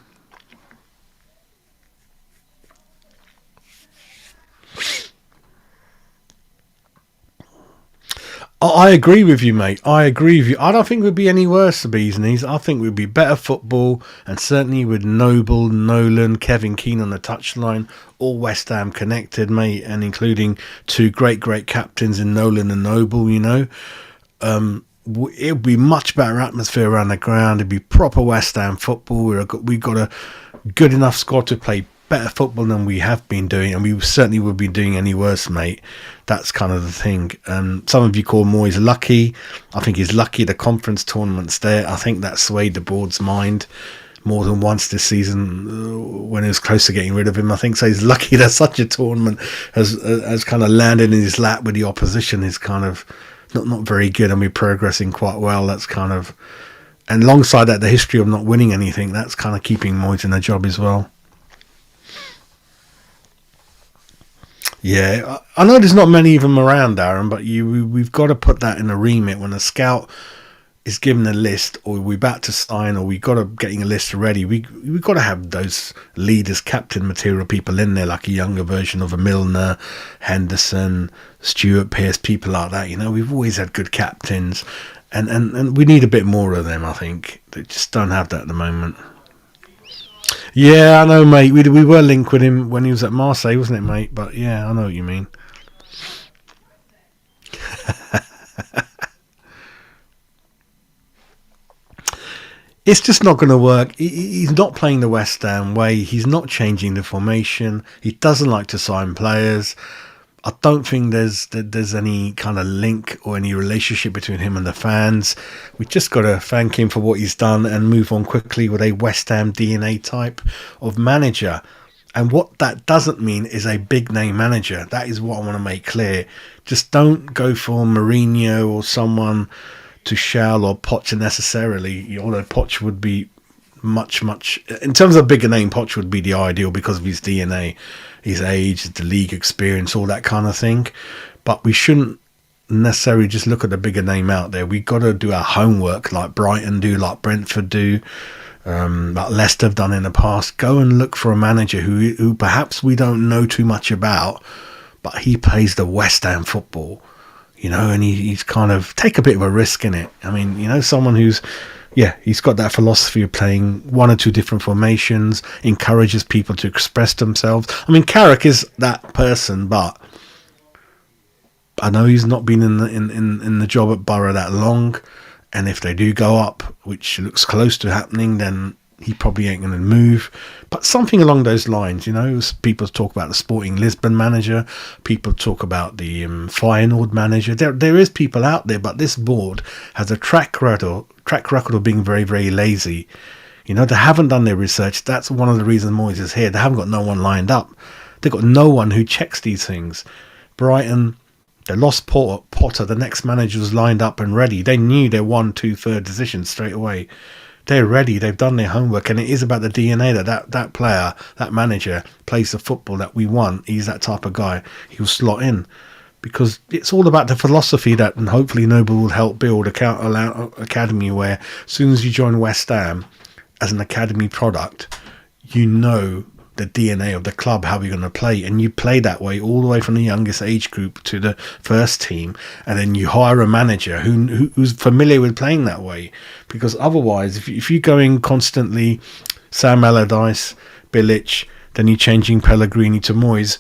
I agree with you, mate. I agree with you. I don't think we'd be any worse, the bees knees. I think we'd be better football, and certainly with Noble, Nolan, Kevin Keane on the touchline, all West Ham connected, mate, and including two great captains in Nolan and Noble, it would be much better atmosphere around the ground. It'd be proper West Ham football. We've got a good enough squad to play better football than we have been doing, and we certainly would be doing any worse, mate. That's kind of the thing. Some of you call Moyes lucky. I think he's lucky the conference tournament's there. I think that swayed the board's mind more than once this season when it was close to getting rid of him. I think so. He's lucky that such a tournament has kind of landed in his lap, with the opposition is kind of not very good, and we're progressing quite well. That's kind of, and alongside that, the history of not winning anything, that's kind of keeping Moyes in the job as well. Yeah, I know there's not many of them around, Aaron, but we've got to put that in a remit when a scout is given a list, or we're about to sign, or we've got to getting a list ready. We've got to have those leaders, captain material people in there, like a younger version of a Milner, Henderson, Stuart Pearce, people like that. We've always had good captains, and we need a bit more of them. I think they just don't have that at the moment. Yeah, I know, mate. We were linked with him when he was at Marseille, wasn't it, mate? But yeah, I know what you mean. It's just not going to work. He's not playing the West Ham way. He's not changing the formation. He doesn't like to sign players. I don't think there's any kind of link or any relationship between him and the fans. We just got to thank him for what he's done and move on quickly with a West Ham DNA type of manager. And what that doesn't mean is a big name manager. That is what I want to make clear. Just don't go for Mourinho or someone to Tuchel or Poch necessarily. Although Poch would be much, in terms of bigger name, Poch would be the ideal because of his DNA, his age, the league experience, all that kind of thing. But we shouldn't necessarily just look at the bigger name out there. We've got to do our homework like Brighton do, like Brentford do. like Leicester have done in the past. Go and look for a manager who perhaps we don't know too much about, but he plays the West Ham football, and he's kind of take a bit of a risk in it. I mean, someone who's, yeah, he's got that philosophy of playing one or two different formations, encourages people to express themselves. I mean, Carrick is that person, but I know he's not been in the job at Borough that long, and if they do go up, which looks close to happening, then he probably ain't going to move. But something along those lines, people talk about the Sporting Lisbon manager, people talk about the Feyenoord manager. There is people out there, but this board has a track record of being very, very lazy. They haven't done their research. That's one of the reasons Moyes is here. They haven't got no one lined up. They've got no one who checks these things. Brighton, they lost Potter. The next manager was lined up and ready. They knew they won 2/3 decisions straight away. They're ready. They've done their homework, and it is about the DNA that player, that manager plays the football that we want. He's that type of guy. He'll slot in because it's all about the philosophy that, and hopefully Noble will help build a academy where as soon as you join West Ham as an academy product, the DNA of the club, how we're going to play, and you play that way all the way from the youngest age group to the first team, and then you hire a manager who's familiar with playing that way, because otherwise if you're going constantly Sam Allardyce, Bilic, then you're changing Pellegrini to Moyes,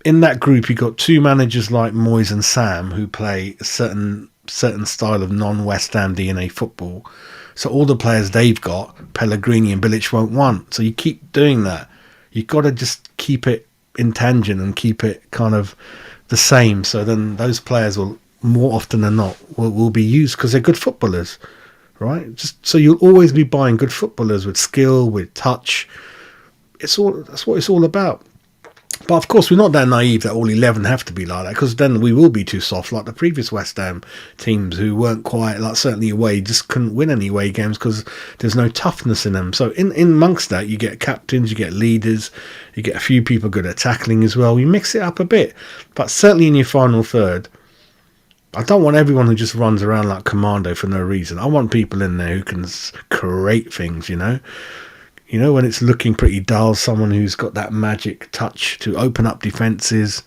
in that group you got two managers like Moyes and Sam who play a certain style of non-West Ham DNA football, so all the players they've got, Pellegrini and Bilic won't want, so you keep doing that. You've got to just keep it in tangent and keep it kind of the same. So then those players will, more often than not, will be used because they're good footballers, right? Just so you'll always be buying good footballers with skill, with touch. That's what it's all about. But of course, we're not that naive that all 11 have to be like that, because then we will be too soft, like the previous West Ham teams who weren't quite, like certainly away, just couldn't win any away games because there's no toughness in them. So in amongst that, you get captains, you get leaders, you get a few people good at tackling as well. You mix it up a bit, but certainly in your final third, I don't want everyone who just runs around like commando for no reason. I want people in there who can create things, when it's looking pretty dull, someone who's got that magic touch to open up defences,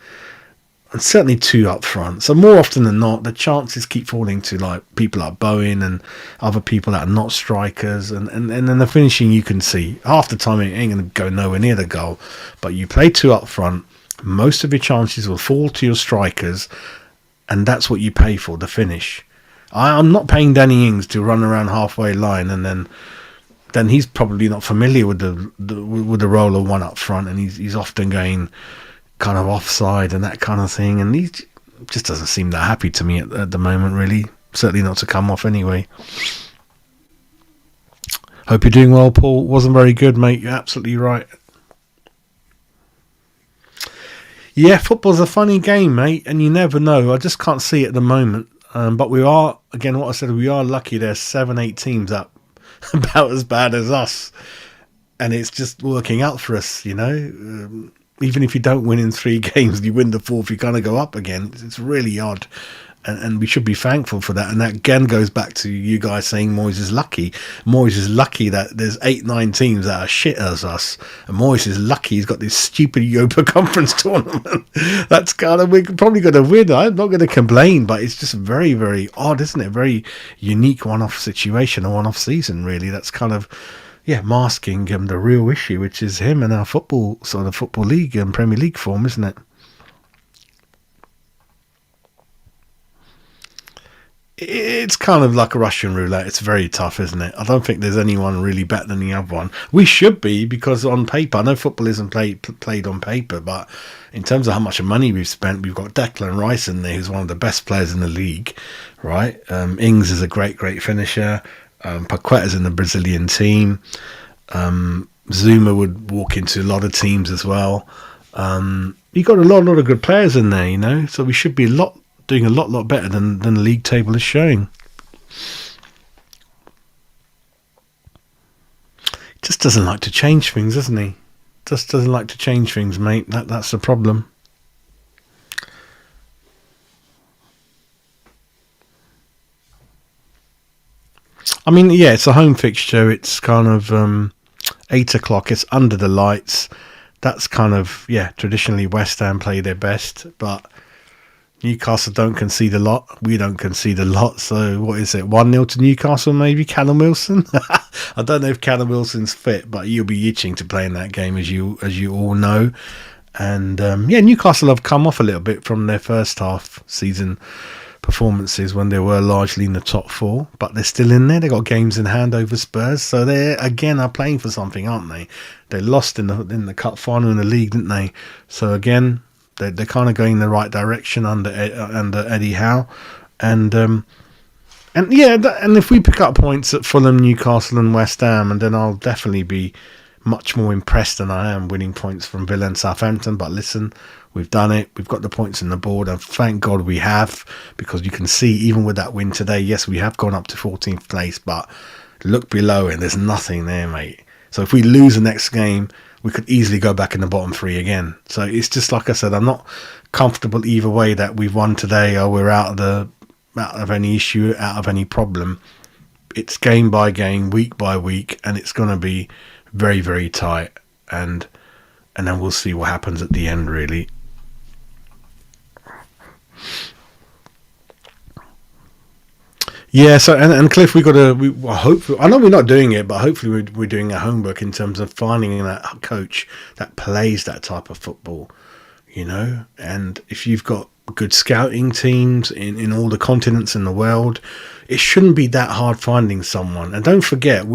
and certainly two up front. So more often than not, the chances keep falling to like people like Bowen and other people that are not strikers, and then the finishing, you can see half the time it ain't going to go nowhere near the goal. But you play two up front, most of your chances will fall to your strikers, and that's what you pay for, the finish. I'm not paying Danny Ings to run around halfway line and then he's probably not familiar with the role of one up front, and he's often going kind of offside and that kind of thing, and he just doesn't seem that happy to me at the moment, really. Certainly not to come off anyway. Hope you're doing well, Paul. Wasn't very good, mate. You're absolutely right. Yeah, football's a funny game, mate, and you never know. I just can't see it at the moment. But we are, again, what I said, we are lucky there's 7-8 teams up about as bad as us, and it's just working out for us, even if you don't win in 3 games, you win the 4th, you kind of go up again. It's really odd, and we should be thankful for that. And that again goes back to you guys saying Moyes is lucky. Moyes is lucky that there's 8-9 teams that are shit as us, and Moyes is lucky he's got this stupid Europa Conference tournament. That's kind of, we're probably going to win. I'm not going to complain, but it's just very, very odd, isn't it? Very unique one-off situation, a one-off season, really. That's kind of, masking the real issue, which is him and our football league and Premier League form, isn't it? It's kind of like a Russian roulette. It's very tough, isn't it? I don't think there's anyone really better than the other one. We should be, because on paper, I know football isn't played on paper, but in terms of how much money we've spent, we've got Declan Rice in there, who's one of the best players in the league, right? Ings is a great finisher. Paqueta's in the Brazilian team. Zuma would walk into a lot of teams as well. You've got a lot of good players in there, so we should be doing a lot better than the league table is showing. Just doesn't like to change things, doesn't he? Just doesn't like to change things, mate. That's the problem. I mean, yeah, it's a home fixture. It's kind of 8 o'clock. It's under the lights. That's kind of, yeah, traditionally West Ham play their best, but Newcastle don't concede a lot. We don't concede a lot. So what is it? 1-0 to Newcastle, maybe? Callum Wilson? I don't know if Callum Wilson's fit, but you'll be itching to play in that game, as you all know. And yeah, Newcastle have come off a little bit from their first half season performances when they were largely in the top four, but they're still in there. They got games in hand over Spurs, so they again are playing for something, aren't they? They lost in the cup final in the league, didn't they? So again, they're kind of going in the right direction under Eddie Howe, and yeah, and if we pick up points at Fulham, Newcastle, and West Ham, and then I'll definitely be much more impressed than I am winning points from Villa and Southampton. But listen, we've done it. We've got the points on the board, and thank God we have, because you can see even with that win today, yes, we have gone up to 14th place, but look below and there's nothing there, mate. So if we lose the next game, we could easily go back in the bottom three again. So it's just like I said, I'm not comfortable either way that we've won today or we're out of any issue, out of any problem. It's game by game, week by week, and it's going to be very, very tight, and then we'll see what happens at the end, really. Yeah, so and Cliff, I know we're not doing it, but hopefully we're doing our homework in terms of finding that coach that plays that type of football, and if you've got good scouting teams in all the continents in the world, it shouldn't be that hard finding someone. And don't forget,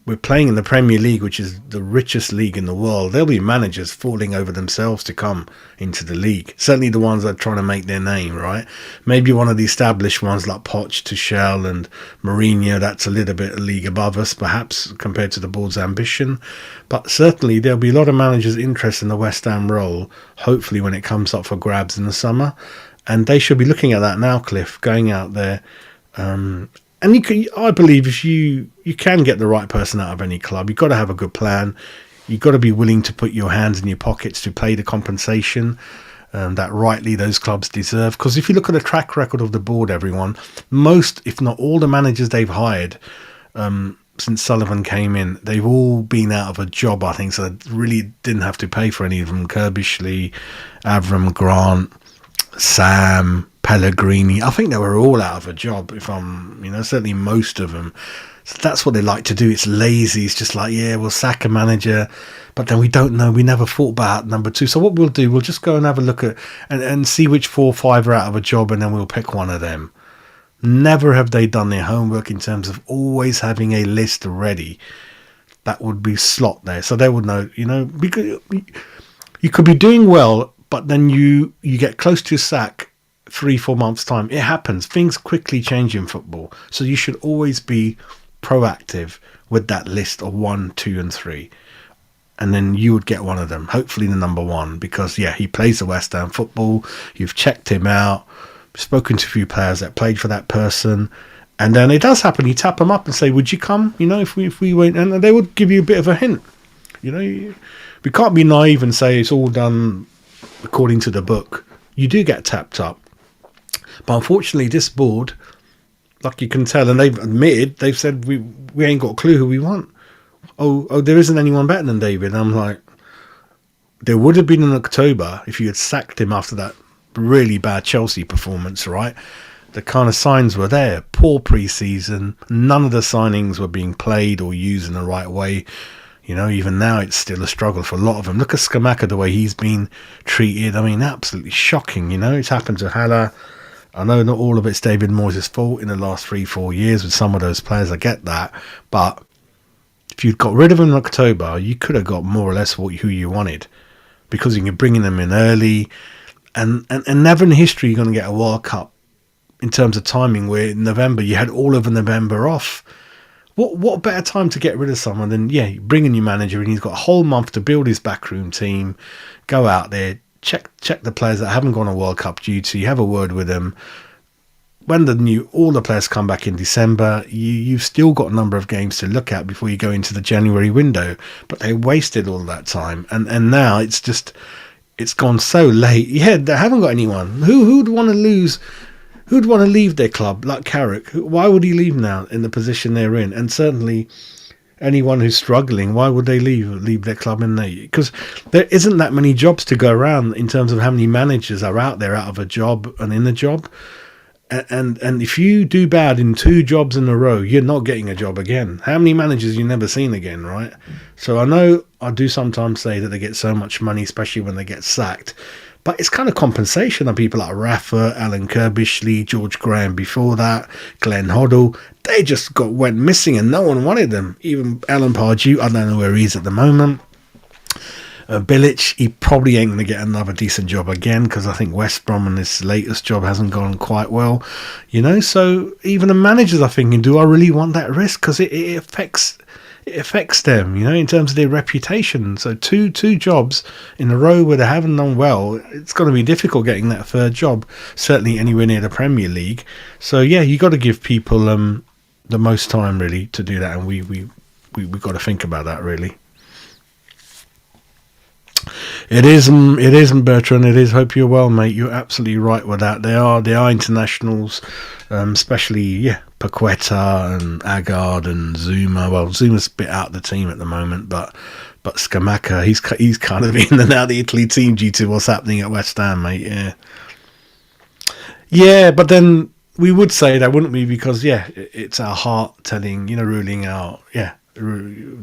we're playing in the Premier League, which is the richest league in the world. There'll be managers falling over themselves to come into the league. Certainly the ones that are trying to make their name, right? Maybe one of the established ones like Poch, Tuchel and Mourinho, that's a little bit a league above us, perhaps, compared to the board's ambition. But certainly there'll be a lot of managers interested in the West Ham role, hopefully when it comes up for grabs in the summer. And they should be looking at that now, Cliff, going out there. And I believe if you can get the right person out of any club, you've got to have a good plan. You've got to be willing to put your hands in your pockets to pay the compensation that rightly those clubs deserve. Because if you look at the track record of the board, everyone, most, if not all the managers they've hired since Sullivan came in, they've all been out of a job, I think, so they really didn't have to pay for any of them. Kirbishley, Avram Grant, Sam, Pellegrini, I think they were all out of a job, if I'm, certainly most of them. So that's what they like to do. It's lazy. It's just like, yeah, we'll sack a manager, but then we don't know. We never thought about number two. So what we'll do, we'll just go and have a look at and see which 4 or 5 are out of a job, and then we'll pick one of them. Never have they done their homework in terms of always having a list ready that would be slot there. So they would know, because you could be doing well, but then you get close to a sack 3-4 months time. It happens. Things quickly change in football. So you should always be proactive with that list of 1, 2 and 3. And then you would get one of them, hopefully the number one, because yeah, he plays the West Ham football. You've checked him out, spoken to a few players that played for that person. And then it does happen. You tap them up and say, would you come? If we went, and they would give you a bit of a hint. We can't be naive and say it's all done according to the book. You do get tapped up. But unfortunately, this board, like you can tell, and they've admitted, they've said we ain't got a clue who we want. Oh, there isn't anyone better than David. And I'm like, there would have been in October if you had sacked him after that really bad Chelsea performance, right? The kind of signs were there. Poor pre-season. None of the signings were being played or used in the right way. Even now it's still a struggle for a lot of them. Look at Skamaka, the way he's been treated. I mean, absolutely shocking. It's happened to Haller. I know not all of it's David Moyes' fault in the last 3-4 years with some of those players. I get that. But if you'd got rid of them in October, you could have got more or less who you wanted, because you're bringing them in early. And never in history you're going to get a World Cup in terms of timing where in November you had all of November off. What better time to get rid of someone than, yeah, bring a new manager and he's got a whole month to build his backroom team, go out there, check the players that haven't gone on World Cup duty, have a word with them. When all the players come back in December, you've still got a number of games to look at before you go into the January window. But they wasted all that time, and now it's gone so late. Yeah, they haven't got anyone. Who'd want to lose? who'd want to leave their club like Carrick? Why would he leave now in the position they're in? And certainly anyone who's struggling, why would they leave their club in there? Because there isn't that many jobs to go around in terms of how many managers are out there out of a job and in a job. And if you do bad in 2 jobs in a row, you're not getting a job again. How many managers you never seen again, right? So I know I do sometimes say that they get so much money, especially when they get sacked. But it's kind of compensation on people like Rafa, Alan Kirbishley, George Graham before that, Glenn Hoddle. They just went missing and no one wanted them. Even Alan Pardew, I don't know where he is at the moment. Bilic, he probably ain't going to get another decent job again because I think West Brom and his latest job hasn't gone quite well. So even the managers are thinking, do I really want that risk? Because it affects them, in terms of their reputation. So two jobs in a row where they haven't done well, it's going to be difficult getting that third job, certainly anywhere near the Premier League. So yeah, you got to give people the most time really to do that, and we got to think about that really. It isn't Bertrand. It is. Hope you're well, mate. You're absolutely right with that. They are internationals, especially Paqueta and Agard and Zuma. Well, Zuma's a bit out of the team at the moment, but Scamacca, he's kind of in and out of the Italy team due to what's happening at West Ham, mate. Yeah. But then we would say that, wouldn't we? Because it's our heart telling, ruling out.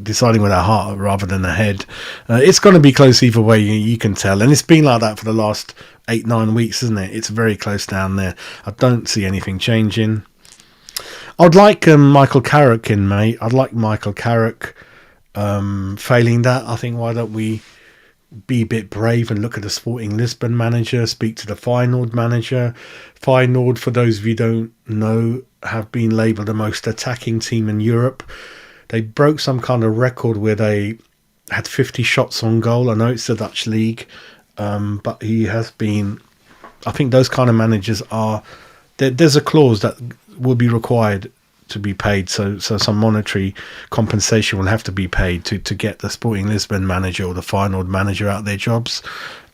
Deciding with our heart rather than the head. It's going to be close either way, you can tell, and it's been like that for the last 8-9 weeks, isn't it? It's very close down there. I don't see anything changing. I'd like Michael Carrick in, mate. I'd like Michael Carrick. Failing that, I think, why don't we be a bit brave and look at the Sporting Lisbon manager, speak to the Feyenoord manager. Feyenoord, for those of you who don't know, have been labelled the most attacking team in Europe. They broke some kind of record where they had 50 shots on goal. I know it's the Dutch league, but he has been... I think those kind of managers are... There's a clause that will be required to be paid, so some monetary compensation will have to be paid to get the Sporting Lisbon manager or the Feyenoord manager out their jobs.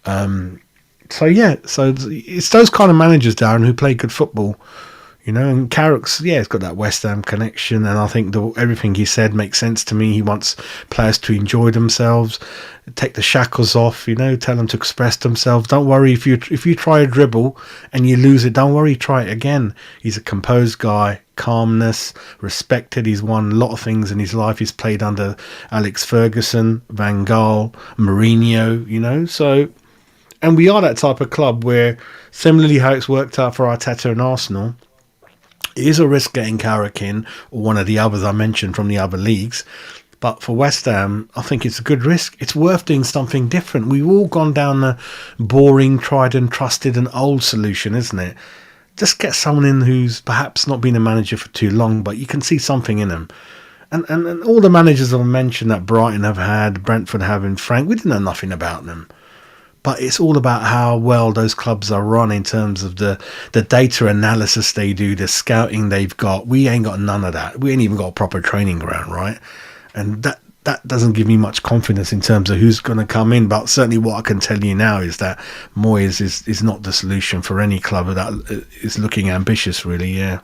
So it's those kind of managers, Darren, who play good football. And Carrick's, he's got that West Ham connection, and I think everything he said makes sense to me. He wants players to enjoy themselves, take the shackles off, tell them to express themselves. Don't worry if you try a dribble and you lose it, don't worry, try it again. He's a composed guy, calmness, respected. He's won a lot of things in his life. He's played under Alex Ferguson, Van Gaal, Mourinho, so... And we are that type of club where, similarly how it's worked out for Arteta and Arsenal, it is a risk getting Carrick in, or one of the others I mentioned from the other leagues. But for West Ham, I think it's a good risk. It's worth doing something different. We've all gone down the boring, tried and trusted and old solution, isn't it? Just get someone in who's perhaps not been a manager for too long, but you can see something in them. And all the managers I've mentioned that Brighton have had, Brentford have in Frank, we didn't know nothing about them. But it's all about how well those clubs are run in terms of the data analysis they do, the scouting they've got. We ain't got none of that. We ain't even got a proper training ground, right? And that doesn't give me much confidence in terms of who's going to come in. But certainly what I can tell you now is that Moyes is not the solution for any club that is looking ambitious, really, yeah.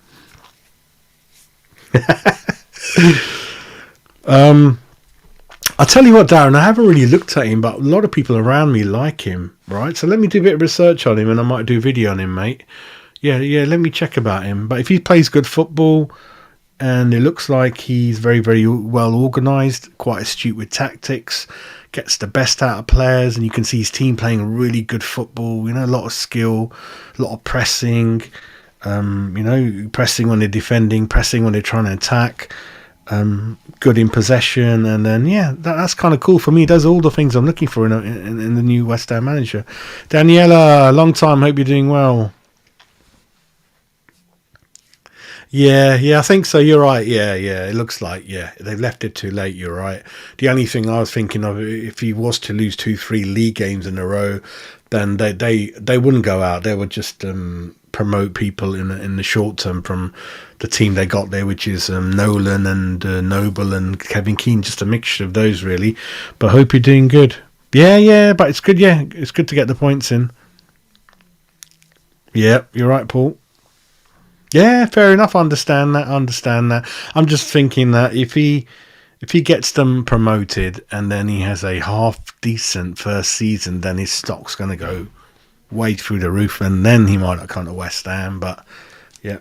I'll tell you what, Darren, I haven't really looked at him, but a lot of people around me like him, right? So let me do a bit of research on him, and I might do a video on him, mate. Yeah, let me check about him. But if he plays good football, and it looks like he's very, very well organised, quite astute with tactics, gets the best out of players, and you can see his team playing really good football, a lot of skill, a lot of pressing, pressing when they're defending, pressing when they're trying to attack. Good in possession, and then that's kind of cool for me. He does all the things I'm looking for in the new West Ham manager. Daniela, long time, hope you're doing well. Yeah, I think so. You're right. Yeah. It looks like they've left it too late. You're right. The only thing I was thinking of, if he was to lose 2-3 league games in a row, then they wouldn't go out. They would just promote people in the short term from the team they got there, which is Nolan and Noble and Kevin Keane, just a mixture of those really. But I hope you're doing good. Yeah, but it's good. Yeah, it's good to get the points in. Yeah, you're right, Paul. Yeah, fair enough. I understand that. I understand that. I'm just thinking that if he gets them promoted and then he has a half decent first season, then his stock's going to go way through the roof, and then he might not come to West Ham. But yeah,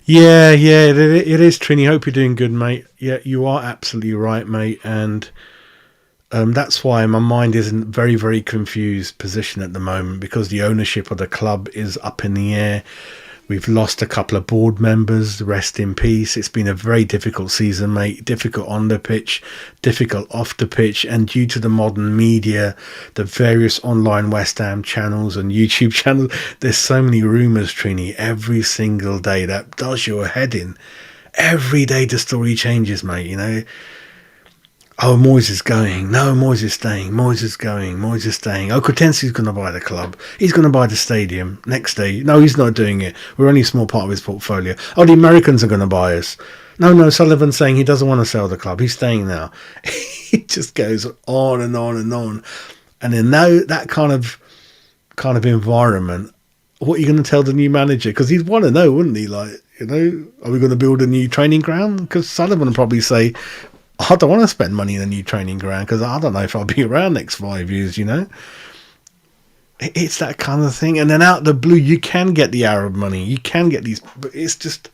yeah, it is Trini. Hope you're doing good, mate. Yeah, you are absolutely right, mate, and that's why my mind is in a very, very confused position at the moment because the ownership of the club is up in the air. We've lost a couple of board members. Rest in peace. It's been a very difficult season, mate. Difficult on the pitch, difficult off the pitch. And due to the modern media, the various online West Ham channels and YouTube channels, there's so many rumours, Trini, every single day that does your head in. Every day the story changes, mate, you know. Oh, Moyes is going. No, Moyes is staying. Moyes is going. Moyes is staying. Oh, Cortensi's going to buy the club. He's going to buy the stadium. Next day, no, he's not doing it. We're only a small part of his portfolio. Oh, the Americans are going to buy us. No, Sullivan's saying he doesn't want to sell the club. He's staying now. It just goes on and on and on. And in that kind of environment, what are you going to tell the new manager? Because he'd want to know, wouldn't he? Like, you know, are we going to build a new training ground? Because Sullivan would probably say, I don't want to spend money in a new training ground because I don't know if I'll be around next 5 years, you know. It's that kind of thing. And then out of the blue, you can get the Arab money. You can get these. But it's just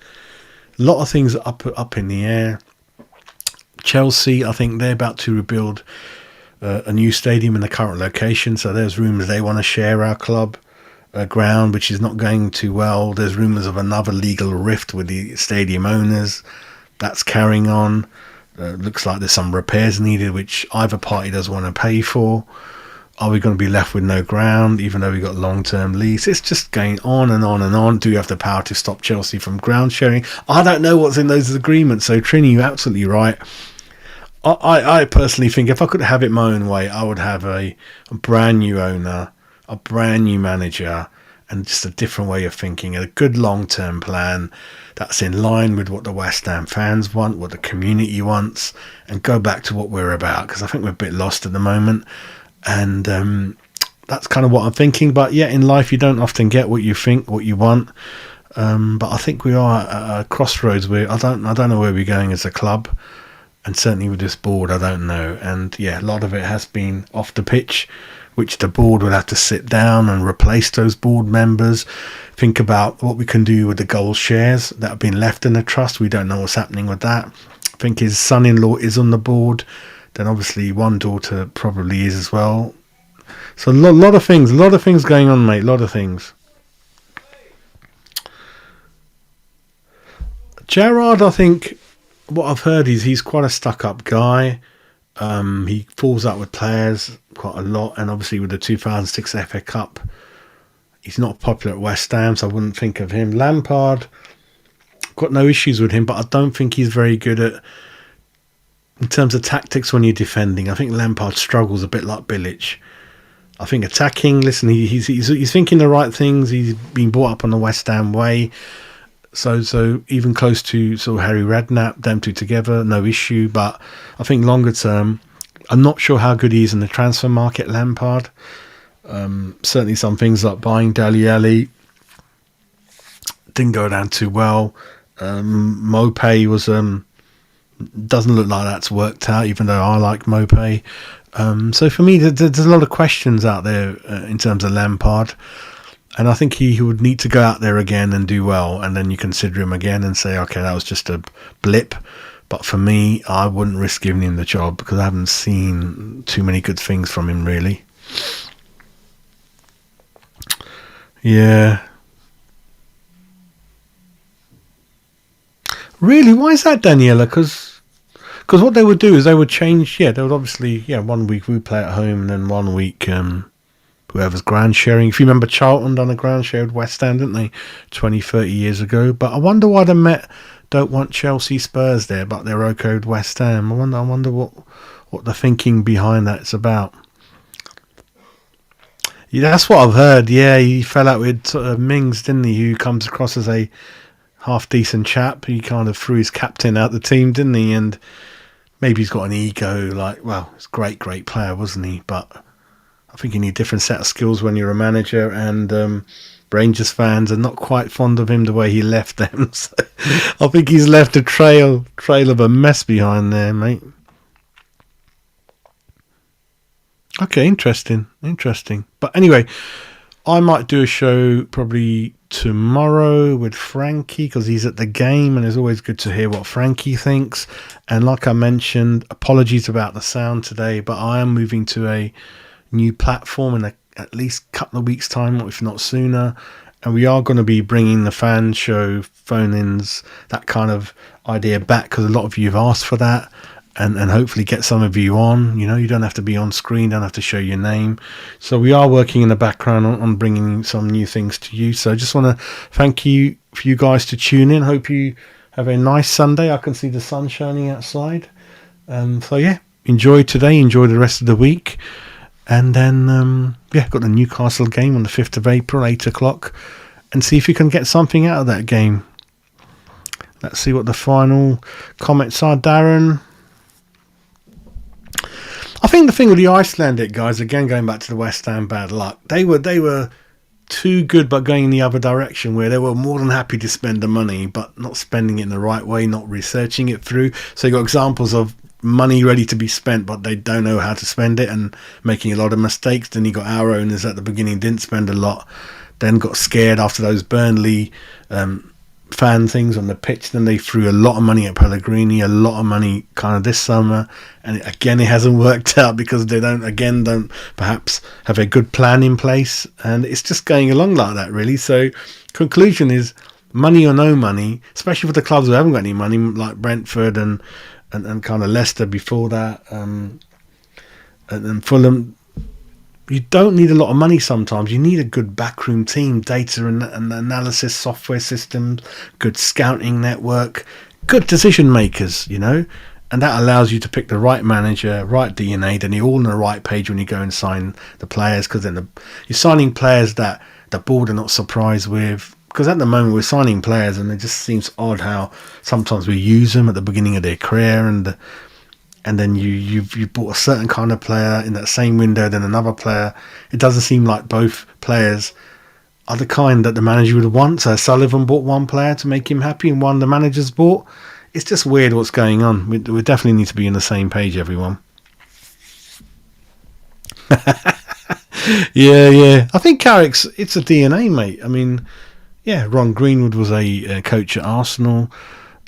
a lot of things up in the air. Chelsea, I think they're about to rebuild a new stadium in the current location. So there's rumours they want to share our club ground, which is not going too well. There's rumours of another legal rift with the stadium owners. That's carrying on. Looks like there's some repairs needed, which either party doesn't want to pay for. Are we going to be left with no ground, even though we got long-term lease? It's just going on and on and on. Do you have the power to stop Chelsea from ground sharing? I don't know what's in those agreements. So, Trini, you're absolutely right. I personally think if I could have it my own way, I would have a brand new owner, a brand new manager, and just a different way of thinking, a good long-term plan that's in line with what the West Ham fans want, what the community wants, and go back to what we're about, because I think we're a bit lost at the moment. And that's kind of what I'm thinking. But yeah, in life you don't often get what you think, what you want. But I think we are at a crossroads where I don't know where we're going as a club, and certainly with this board, I don't know. And yeah, a lot of it has been off the pitch, which the board will have to sit down and replace those board members. Think about what we can do with the gold shares that have been left in the trust. We don't know what's happening with that. I think his son-in-law is on the board. Then obviously one daughter probably is as well. So a lot of things going on, mate. A lot of things. Gerrard, I think, what I've heard is he's quite a stuck-up guy. He falls out with players quite a lot, and obviously with the 2006 FA Cup, he's not popular at West Ham, so I wouldn't think of him. Lampard, got no issues with him, but I don't think he's very good at, in terms of tactics when you're defending. I think Lampard struggles a bit like Bilic. I think attacking, listen, he's thinking the right things. He's been brought up on the West Ham way. So even close to sort of Harry Redknapp, them two together, no issue. But I think longer term, I'm not sure how good he is in the transfer market, Lampard. Certainly some things like buying Dele Alli didn't go down too well. Mopé was doesn't look like that's worked out, even though I like Mopé. So for me, there's a lot of questions out there in terms of Lampard. And I think he would need to go out there again and do well, and then you consider him again and say, okay, that was just a blip. But for me, I wouldn't risk giving him the job because I haven't seen too many good things from him, really. Yeah. Really? Why is that, Daniela? Because what they would do is they would change, they would obviously, 1 week we play at home and then 1 week... whoever's ground sharing. If you remember, Charlton done a ground share with West Ham, didn't they? 20, 30 years ago. But I wonder why the Met don't want Chelsea Spurs there, but they're okay with West Ham. I wonder what the thinking behind that's about. Yeah, that's what I've heard. Yeah, he fell out with sort of Mings, didn't he? Who comes across as a half decent chap. He kind of threw his captain out the team, didn't he? And maybe he's got an ego. Like, well, he's a great player, wasn't he? But I think you need a different set of skills when you're a manager, and Rangers fans are not quite fond of him the way he left them. So I think he's left a trail of a mess behind there, mate. Okay, interesting. But anyway, I might do a show probably tomorrow with Frankie because he's at the game, and it's always good to hear what Frankie thinks. And like I mentioned, apologies about the sound today, but I am moving to a new platform in at least a couple of weeks' time, if not sooner. And we are going to be bringing the fan show, phone-ins, that kind of idea back because a lot of you have asked for that. And hopefully get some of you on. You know, you don't have to be on screen, don't have to show your name. So we are working in the background on bringing some new things to you. So I just want to thank you for you guys to tune in. Hope you have a nice Sunday. I can see the sun shining outside. So yeah, enjoy today, enjoy the rest of the week. And then, got the Newcastle game on the 5th of April, 8 o'clock. And see if you can get something out of that game. Let's see what the final comments are, Darren. I think the thing with the Icelandic guys, again going back to the West Ham bad luck, they were too good but going in the other direction, where they were more than happy to spend the money but not spending it in the right way, not researching it through. So you got examples of money ready to be spent but they don't know how to spend it and making a lot of mistakes. Then you got our owners at the beginning didn't spend a lot, then got scared after those Burnley fan things on the pitch. Then they threw a lot of money at Pellegrini, a lot of money kind of this summer, and again it hasn't worked out because they don't perhaps have a good plan in place, and it's just going along like that really. So conclusion is, money or no money, especially for the clubs who haven't got any money like Brentford and kind of Leicester before that, and Fulham. You don't need a lot of money sometimes. You need a good backroom team, data and analysis software systems, good scouting network, good decision makers, you know. And that allows you to pick the right manager, right DNA, then you're all on the right page when you go and sign the players, because then you're signing players that the board are not surprised with. Because at the moment we're signing players and it just seems odd how sometimes we use them at the beginning of their career, and then you bought a certain kind of player in that same window, then another player. It doesn't seem like both players are the kind that the manager would want. So Sullivan bought one player to make him happy and one the manager's bought. It's just weird what's going on. We definitely need to be on the same page, everyone. Yeah. I think Carrick's, it's a DNA, mate. I mean, yeah, Ron Greenwood was a coach at Arsenal.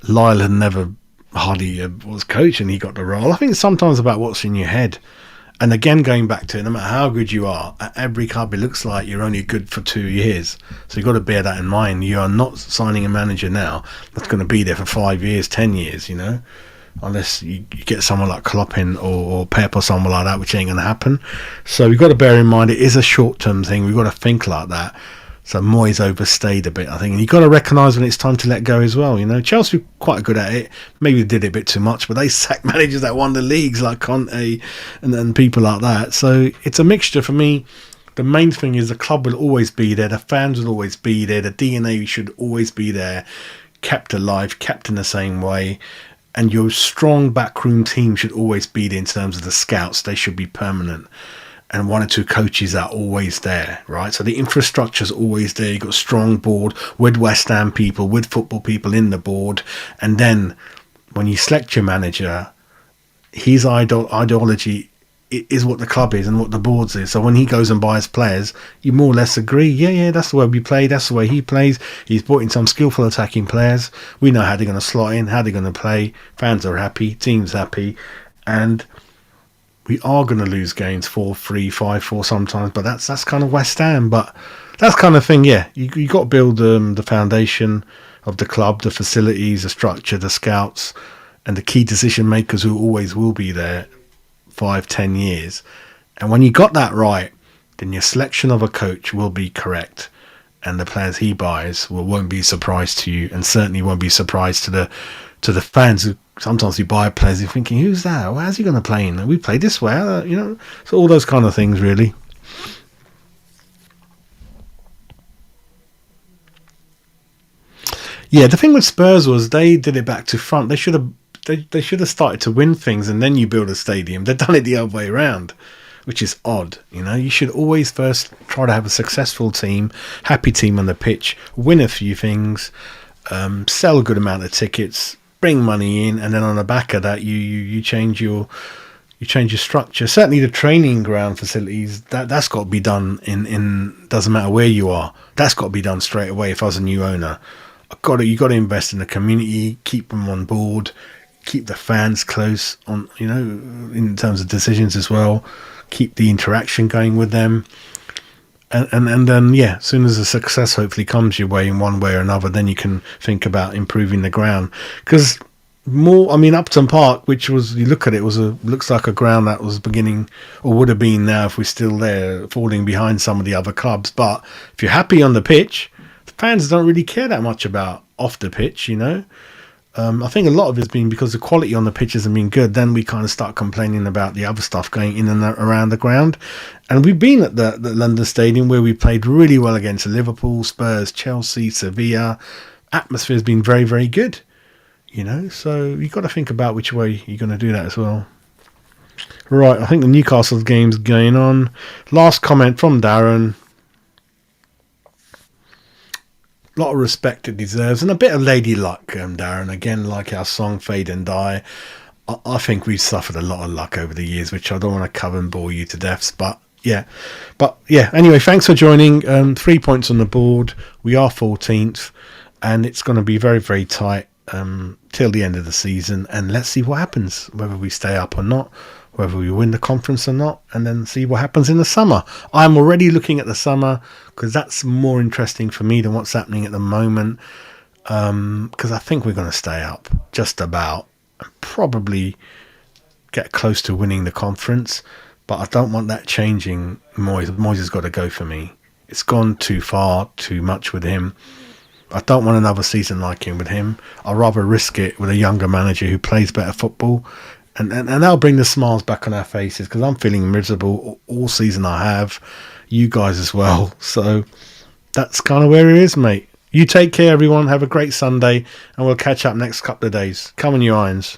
Lyle had never hardly was coach and he got the role. I think it's sometimes about what's in your head. And again, going back to it, no matter how good you are, at every club it looks like you're only good for 2 years. So you've got to bear that in mind. You are not signing a manager now that's going to be there for 5 years, 10 years, you know, unless you get someone like Klopp in or Pep or someone like that, which ain't going to happen. So we've got to bear in mind it is a short-term thing. We've got to think like that. So Moyes overstayed a bit, I think. And you've got to recognise when it's time to let go as well. You know, Chelsea were quite good at it. Maybe they did it a bit too much, but they sacked managers that won the leagues like Conte and people like that. So it's a mixture for me. The main thing is the club will always be there. The fans will always be there. The DNA should always be there. Kept alive, kept in the same way. And your strong backroom team should always be there in terms of the scouts. They should be permanent. And 1 or 2 coaches are always there, right? So the infrastructure is always there. You've got a strong board with West Ham people, with football people in the board. And then when you select your manager, his ideology is what the club is and what the board's is. So when he goes and buys players, you more or less agree, yeah, that's the way we play, that's the way he plays. He's brought in some skillful attacking players. We know how they're going to slot in, how they're going to play. Fans are happy, team's happy. And we are going to lose games 4-3, 5-4 sometimes, but that's kind of West Ham. But that's kind of thing, yeah. You got to build the foundation of the club, the facilities, the structure, the scouts, and the key decision makers who always will be there 5-10 years. And when you got that right, then your selection of a coach will be correct, and the players he buys won't be a surprise to you, and certainly won't be a surprise to the fans who. Sometimes you buy players, you're thinking, who's that? Well, how's he going to play in? We play this way, you know? So all those kind of things, really. Yeah, the thing with Spurs was they did it back to front. They should have started to win things and then you build a stadium. They've done it the other way around. which is odd. You know, you should always first try to have a successful team, happy team on the pitch, win a few things, sell a good amount of tickets, bring money in, and then on the back of that, you change your structure. Certainly, the training ground facilities that's got to be done in doesn't matter where you are. That's got to be done straight away. If I was a new owner, you got to invest in the community, keep them on board, keep the fans close on, you know, in terms of decisions as well. Keep the interaction going with them. And then, yeah, as soon as the success hopefully comes your way in one way or another, then you can think about improving the ground. Because Upton Park, which was, you look at it, looks like a ground that was beginning, or would have been now if we're still there, falling behind some of the other clubs. But if you're happy on the pitch, the fans don't really care that much about off the pitch, you know. I think a lot of it's been because the quality on the pitch hasn't been good. Then we kind of start complaining about the other stuff going in and around the ground. And we've been at the London Stadium where we played really well against Liverpool, Spurs, Chelsea, Sevilla. Atmosphere's been very, very good, you know. So you've got to think about which way you're going to do that as well. Right, I think the Newcastle game's going on. Last comment from Darren. Lot of respect it deserves, and a bit of lady luck, Darren. Again, like our song Fade and Die, I think we've suffered a lot of luck over the years, which I don't want to cover and bore you to deaths, but yeah. Anyway, thanks for joining. 3 points on the board. We are 14th, and it's going to be very, very tight till the end of the season, and let's see what happens, whether we stay up or not, whether we win the conference or not, and then see what happens in the summer. I'm already looking at the summer because that's more interesting for me than what's happening at the moment, because I think we're going to stay up just about and probably get close to winning the conference, but I don't want that changing. Moyes has got to go for me. It's gone too far, too much with him. I don't want another season like him with him. I'd rather risk it with a younger manager who plays better football. And that'll bring the smiles back on our faces, because I'm feeling miserable all season. I have, you guys as well. So that's kind of where it is, mate. You take care, everyone. Have a great Sunday, and we'll catch up next couple of days. Come on, you irons.